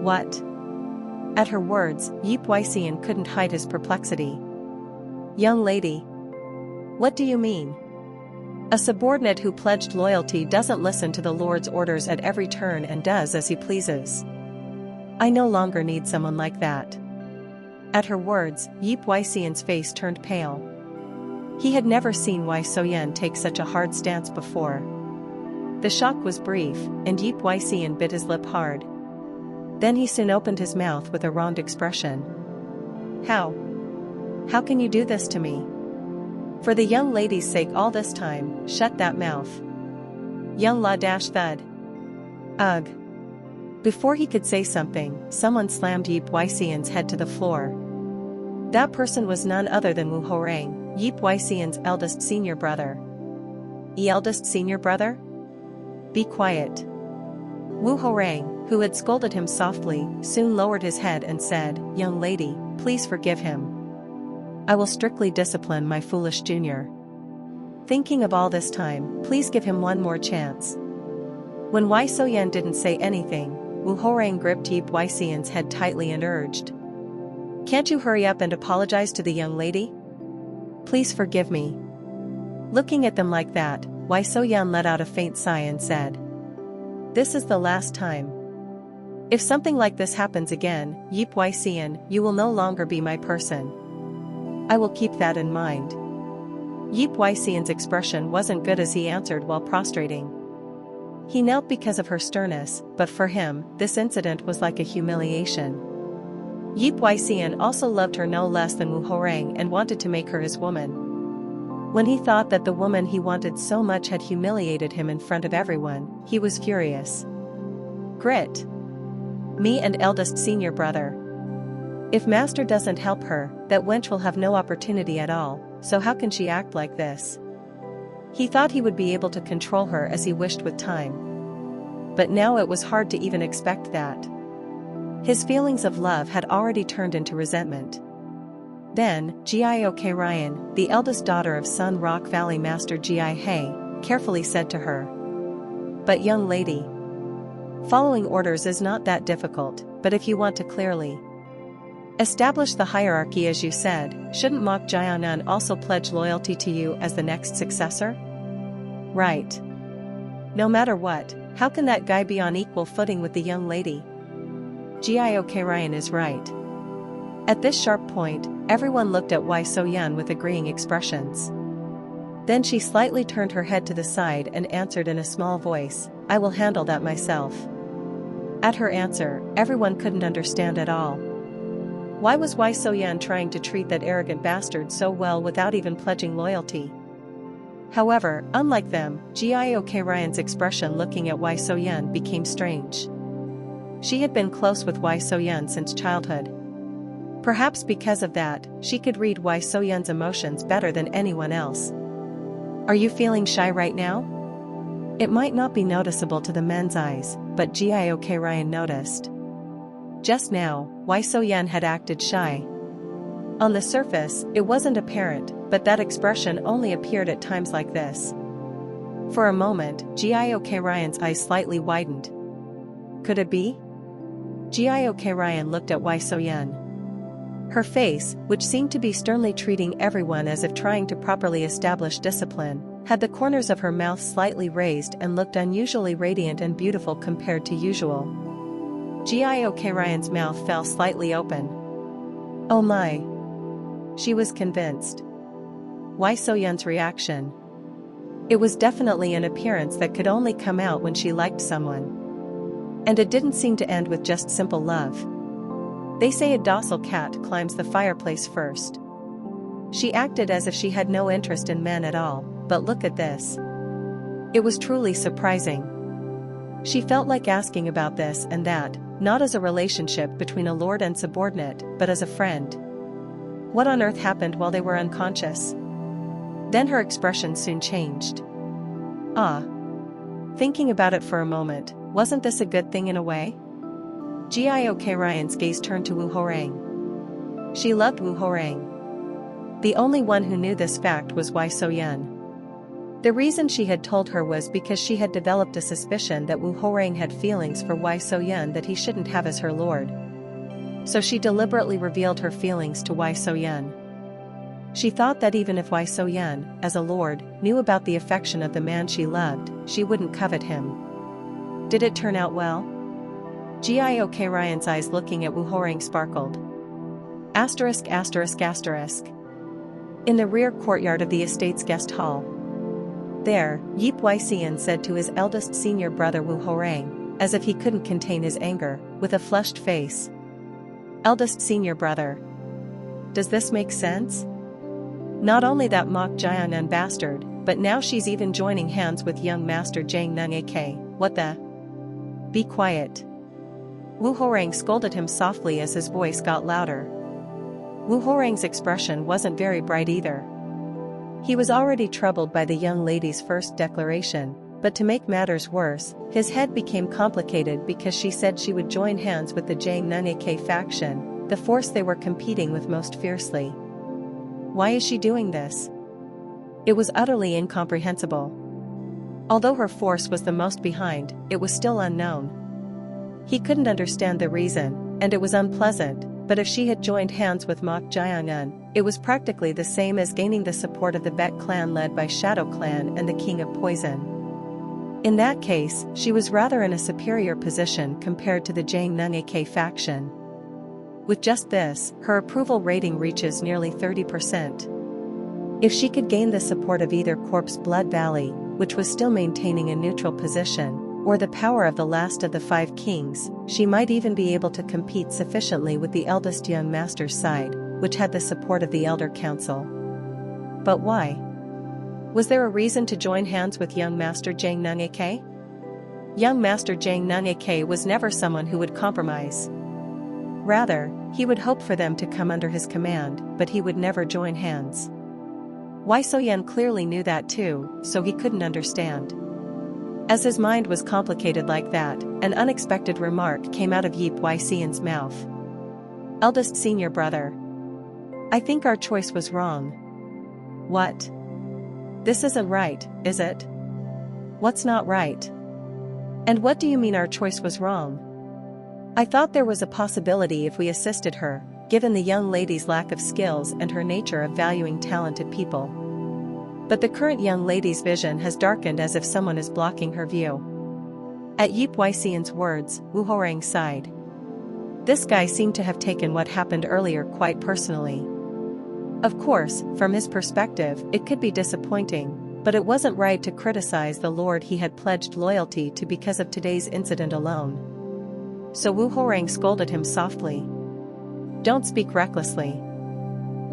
What? At her words, Yip Wai-sian couldn't hide his perplexity. "Young lady. What do you mean? A subordinate who pledged loyalty doesn't listen to the Lord's orders at every turn and does as he pleases. I no longer need someone like that." At her words, Yip Wai-sian's face turned pale. He had never seen Wai So-yan take such a hard stance before. The shock was brief, and Yip Wai-sian bit his lip hard. Then he soon opened his mouth with a wronged expression. How? How can you do this to me? For the young lady's sake all this time, shut that mouth. Young la-thud. Ugh. Before he could say something, someone slammed Yip Wai-sian's head to the floor. That person was none other than Wu Ho-rang, Yip Wai-sian's eldest senior brother. Eldest senior brother? Be quiet. Wu Ho-rang, who had scolded him softly, soon lowered his head and said, "Young lady, please forgive him. I will strictly discipline my foolish junior. Thinking of all this time, please give him one more chance." When Wai So-yan didn't say anything, Wu Ho-rang gripped Yip Wai-sian's head tightly and urged, "Can't you hurry up and apologize to the young lady? Please forgive me." Looking at them like that, Wai So-yan let out a faint sigh and said, "This is the last time. If something like this happens again, Yip Wai-sian, you will no longer be my person. I will keep that in mind." Yip Wai-sian's expression wasn't good as he answered while prostrating. He knelt because of her sternness, but for him, this incident was like a humiliation. Yip Wai-sian also loved her no less than Wu Ho-rang and wanted to make her his woman. When he thought that the woman he wanted so much had humiliated him in front of everyone, he was furious. Grit. Me and eldest senior brother. If master doesn't help her, that wench will have no opportunity at all, so how can she act like this? He thought he would be able to control her as he wished with time. But now it was hard to even expect that. His feelings of love had already turned into resentment. Then, Giok Ryan, the eldest daughter of Sun Rock Valley Master Gi Hei, carefully said to her, "But young lady, following orders is not that difficult, but if you want to clearly Establish the hierarchy as you said. Shouldn't Mok Jianan also pledge loyalty to you as the next successor? Right. No matter what, how can that guy be on equal footing with the young lady? Giok Ryan is right. At this sharp point, everyone looked at Wai So-yan with agreeing expressions. Then she slightly turned her head to the side and answered in a small voice, "I will handle that myself." At her answer, everyone couldn't understand at all. Why was Wai So-yan trying to treat that arrogant bastard so well without even pledging loyalty? However, unlike them, Giok Ryan's expression looking at Wai So-yan became strange. She had been close with Wai So-yan since childhood. Perhaps because of that, she could read Wai So-yan's emotions better than anyone else. Are you feeling shy right now? It might not be noticeable to the men's eyes, but Giok Ryan noticed. Just now, Wai So-yan had acted shy. On the surface, it wasn't apparent, but that expression only appeared at times like this. For a moment, Giok Ryan's eyes slightly widened. Could it be? Giok Ryan looked at Wai So-yan. Her face, which seemed to be sternly treating everyone as if trying to properly establish discipline, had the corners of her mouth slightly raised and looked unusually radiant and beautiful compared to usual. Giok Ryan's mouth fell slightly open. Oh my! She was convinced. Wai So-yan's reaction. It was definitely an appearance that could only come out when she liked someone. And it didn't seem to end with just simple love. They say a docile cat climbs the fireplace first. She acted as if she had no interest in men at all, but look at this. It was truly surprising. She felt like asking about this and that, not as a relationship between a lord and subordinate, but as a friend. What on earth happened while they were unconscious? Then her expression soon changed. Ah. Thinking about it for a moment, wasn't this a good thing in a way? Giok Ryan's gaze turned to Wu Horang. She loved Wu Horang. The only one who knew this fact was Wai So-yan. The reason she had told her was because she had developed a suspicion that Wu Horang had feelings for Wai So-yan that he shouldn't have as her lord. So she deliberately revealed her feelings to Wai So-yan. She thought that even if Wai So-yan, as a lord, knew about the affection of the man she loved, she wouldn't covet him. Did it turn out well? Giok Ryan's eyes looking at Wu Horang sparkled. Asterisk asterisk asterisk. In the rear courtyard of the estate's guest hall. There, Yip Wai-sian said to his eldest senior brother Wu Horang, as if he couldn't contain his anger, with a flushed face. Eldest senior brother. Does this make sense? Not only that Mok Jianan bastard, but now she's even joining hands with young master Jang Nung Ak. What the? Be quiet. Wu Horang scolded him softly as his voice got louder. Wu Horang's expression wasn't very bright either. He was already troubled by the young lady's first declaration, but to make matters worse, his head became complicated because she said she would join hands with the Jang Nung Ak faction, the force they were competing with most fiercely. Why is she doing this? It was utterly incomprehensible. Although her force was the most behind, it was still unknown. He couldn't understand the reason, and it was unpleasant, but if she had joined hands with Mok Jianan, it was practically the same as gaining the support of the Bet clan led by Shadow Clan and the King of Poison. In that case, she was rather in a superior position compared to the Jang Nung Ak faction. With just this, her approval rating reaches nearly 30%. If she could gain the support of either Corpse Blood Valley, which was still maintaining a neutral position, or the power of the last of the five kings, she might even be able to compete sufficiently with the eldest young master's side, which had the support of the Elder Council. But why? Was there a reason to join hands with young master Jang Nung Ak? Young master Jang Nung Ak was never someone who would compromise. Rather, he would hope for them to come under his command, but he would never join hands. Wai So-yan clearly knew that too, so he couldn't understand. As his mind was complicated like that, an unexpected remark came out of Yip Wai-sian's mouth. Eldest senior brother. I think our choice was wrong. What? This isn't right, is it? What's not right? And what do you mean our choice was wrong? I thought there was a possibility if we assisted her, given the young lady's lack of skills and her nature of valuing talented people. But the current young lady's vision has darkened as if someone is blocking her view. At Yip Wai-sian's words, Wu Horang sighed. This guy seemed to have taken what happened earlier quite personally. Of course, from his perspective, it could be disappointing, but it wasn't right to criticize the lord he had pledged loyalty to because of today's incident alone. So Wu Horang scolded him softly. Don't speak recklessly.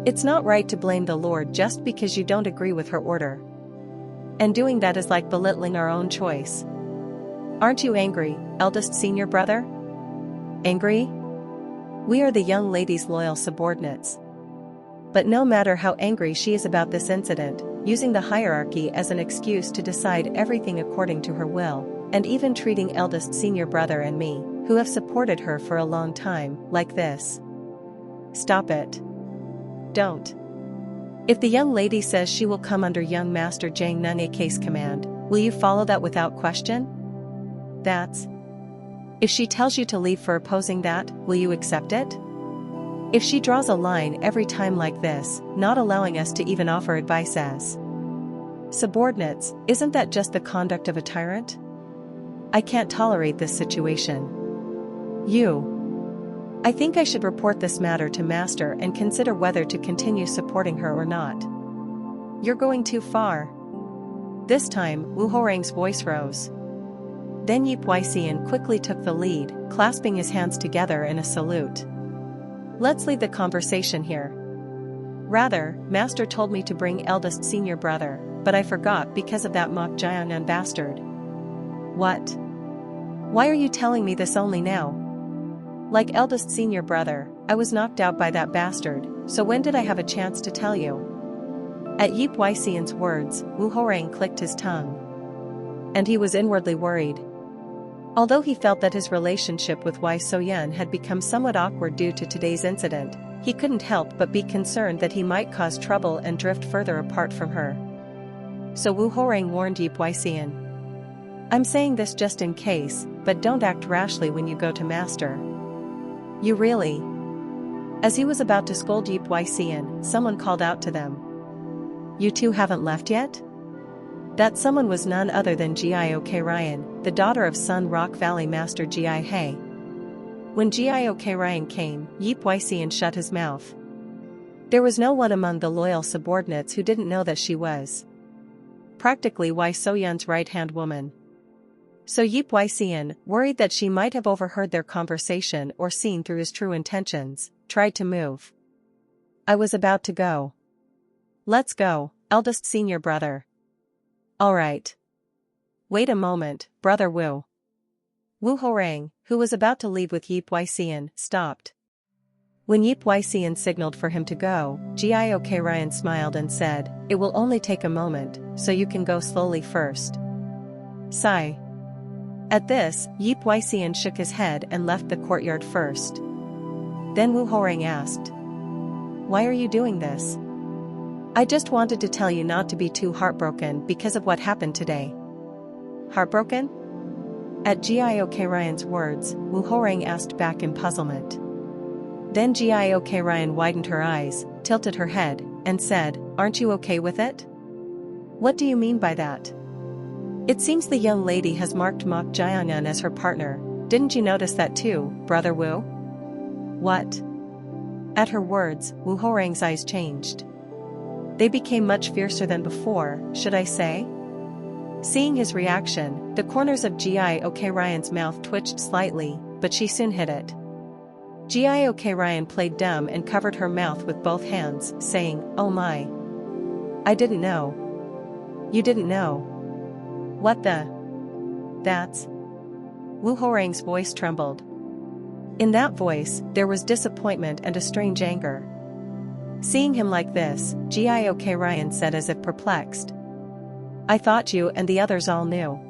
It's not right to blame the lord just because you don't agree with her order. And doing that is like belittling our own choice. Aren't you angry, eldest senior brother? Angry? We are the young lady's loyal subordinates. But no matter how angry she is about this incident, using the hierarchy as an excuse to decide everything according to her will, and even treating eldest senior brother and me, who have supported her for a long time, like this. Stop it. Don't. If the young lady says she will come under young Master Zhang Nunyeke's command, will you follow that without question? That's. If she tells you to leave for opposing that, will you accept it? If she draws a line every time like this, not allowing us to even offer advice as subordinates, isn't that just the conduct of a tyrant? I can't tolerate this situation. I think I should report this matter to Master and consider whether to continue supporting her or not. You're going too far. This time, Wu Horang's voice rose. Then Yip Wai-sian quickly took the lead, clasping his hands together in a salute. Let's leave the conversation here. Rather, Master told me to bring eldest senior brother, but I forgot because of that mock Jiangnan bastard. What? Why are you telling me this only now? Like eldest senior brother, I was knocked out by that bastard, so when did I have a chance to tell you? At Yip Wai-sian's words, Wu Horang clicked his tongue. And he was inwardly worried. Although he felt that his relationship with Wai Soyan had become somewhat awkward due to today's incident, he couldn't help but be concerned that he might cause trouble and drift further apart from her. So Wu Horang warned Yip Wai-sian. I'm saying this just in case, but don't act rashly when you go to Master. You really? As he was about to scold Yip Wai-sian, someone called out to them. You two haven't left yet? That someone was none other than Giok Ryan, the daughter of Sun Rock Valley Master Gi He. When Giok Ryan came, Yip Wai-sian shut his mouth. There was no one among the loyal subordinates who didn't know that she was practically Wai Soyan's right-hand woman. So Yip Wai-sian, worried that she might have overheard their conversation or seen through his true intentions, tried to move. I was about to go. Let's go, eldest senior brother. All right. Wait a moment, brother Wu. Wu Horang, who was about to leave with Yip Wai-sian, stopped. When Yip Wai-sian signaled for him to go, Giok Ryan smiled and said, It will only take a moment, so you can go slowly first. Sigh. At this, Yip Wai-sian shook his head and left the courtyard first. Then Wu Horang asked, Why are you doing this? I just wanted to tell you not to be too heartbroken because of what happened today. Heartbroken? At Giok Ryan's words, Wu Horang asked back in puzzlement. Then Giok Ryan widened her eyes, tilted her head, and said, Aren't you okay with it? What do you mean by that? It seems the young lady has marked Mok Jiangnan as her partner. Didn't you notice that too, brother Wu? What? At her words, Wu Horang's eyes changed. They became much fiercer than before, should I say? Seeing his reaction, the corners of Giok Ryan's mouth twitched slightly, but she soon hid it. Giok Ryan played dumb and covered her mouth with both hands, saying, Oh my. I didn't know. You didn't know. What the? That's. Wu Horang's voice trembled. In that voice, there was disappointment and a strange anger. Seeing him like this, Giok Ryan said as if perplexed. I thought you and the others all knew.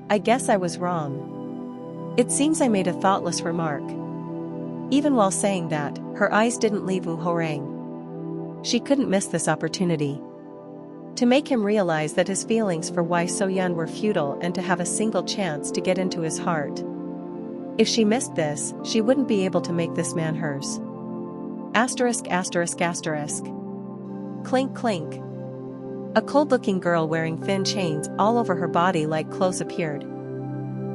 I guess I was wrong. It seems I made a thoughtless remark. Even while saying that, her eyes didn't leave Wu Horang. She couldn't miss this opportunity to make him realize that his feelings for Wai Soyan were futile and to have a single chance to get into his heart. If she missed this, she wouldn't be able to make this man hers. Asterisk asterisk asterisk. Clink clink. A cold-looking girl wearing thin chains all over her body like clothes appeared.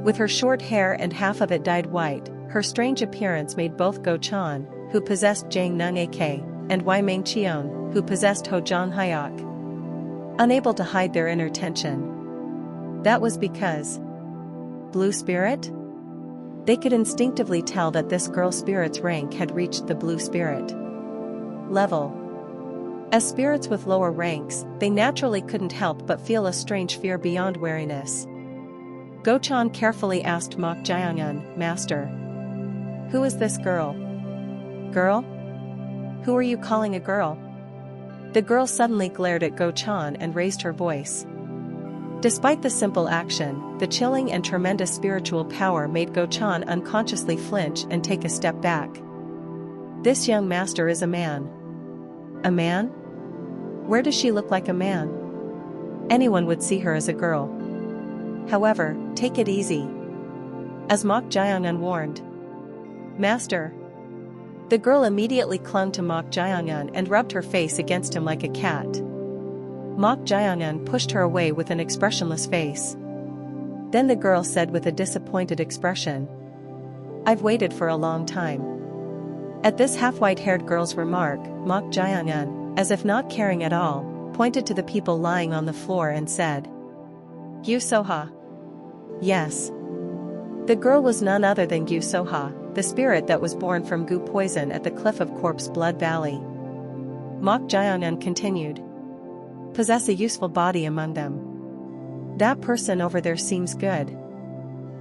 With her short hair and half of it dyed white, her strange appearance made both Go Chan, who possessed Jang Nung Ak, and Wei Ming Cheon, who possessed Ho Jong Hyok, unable to hide their inner tension. That was because Blue Spirit? They could instinctively tell that this girl's spirit's rank had reached the Blue Spirit level. As spirits with lower ranks, they naturally couldn't help but feel a strange fear beyond wariness. Go Chan carefully asked Mok Jiangyun, Master, who is this girl? Girl? Who are you calling a girl? The girl suddenly glared at Go Chan and raised her voice. Despite the simple action, the chilling and tremendous spiritual power made Go Chan unconsciously flinch and take a step back. This young master is a man. A man? Where does she look like a man? Anyone would see her as a girl. However, take it easy. As Mok Jiangyun warned. Master. The girl immediately clung to Mok Jiangyun and rubbed her face against him like a cat. Mok Jiangyun pushed her away with an expressionless face. Then the girl said with a disappointed expression, I've waited for a long time. At this half-white-haired girl's remark, Mok Jiangyun, as if not caring at all, pointed to the people lying on the floor and said, Gyu Soha. Yes. The girl was none other than Gyu Soha, the spirit that was born from Gu poison at the cliff of Corpse Blood Valley. Mok Jiangyun continued. Possess a useful body among them. That person over there seems good.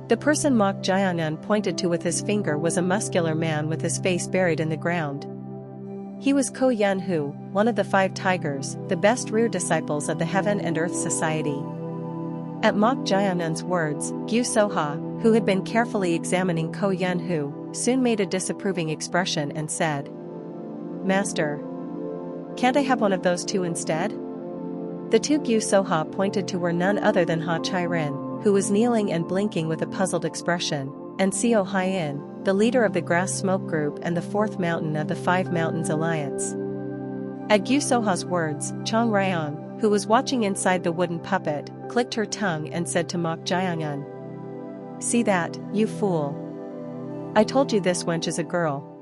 The person Mok Jiangyun pointed to with his finger was a muscular man with his face buried in the ground. He was Ko Yun Hu, one of the 5 tigers, the best rear disciples of the Heaven and Earth Society. At Mok Jiangyun's words, Gyu Soha, who had been carefully examining Ko Yun Hu, soon made a disapproving expression and said, Master, can't I have one of those 2 instead? The 2 Gyu Soha pointed to were none other than Ha Chai-rin, who was kneeling and blinking with a puzzled expression, and Seo Hai-in, the leader of the Grass Smoke Group and the 4th mountain of the 5 Mountains Alliance. At Gyu Soha's words, Chong Ryan, who was watching inside the wooden puppet, clicked her tongue and said to Mok Jiangyun, See that, you fool. I told you this wench is a girl.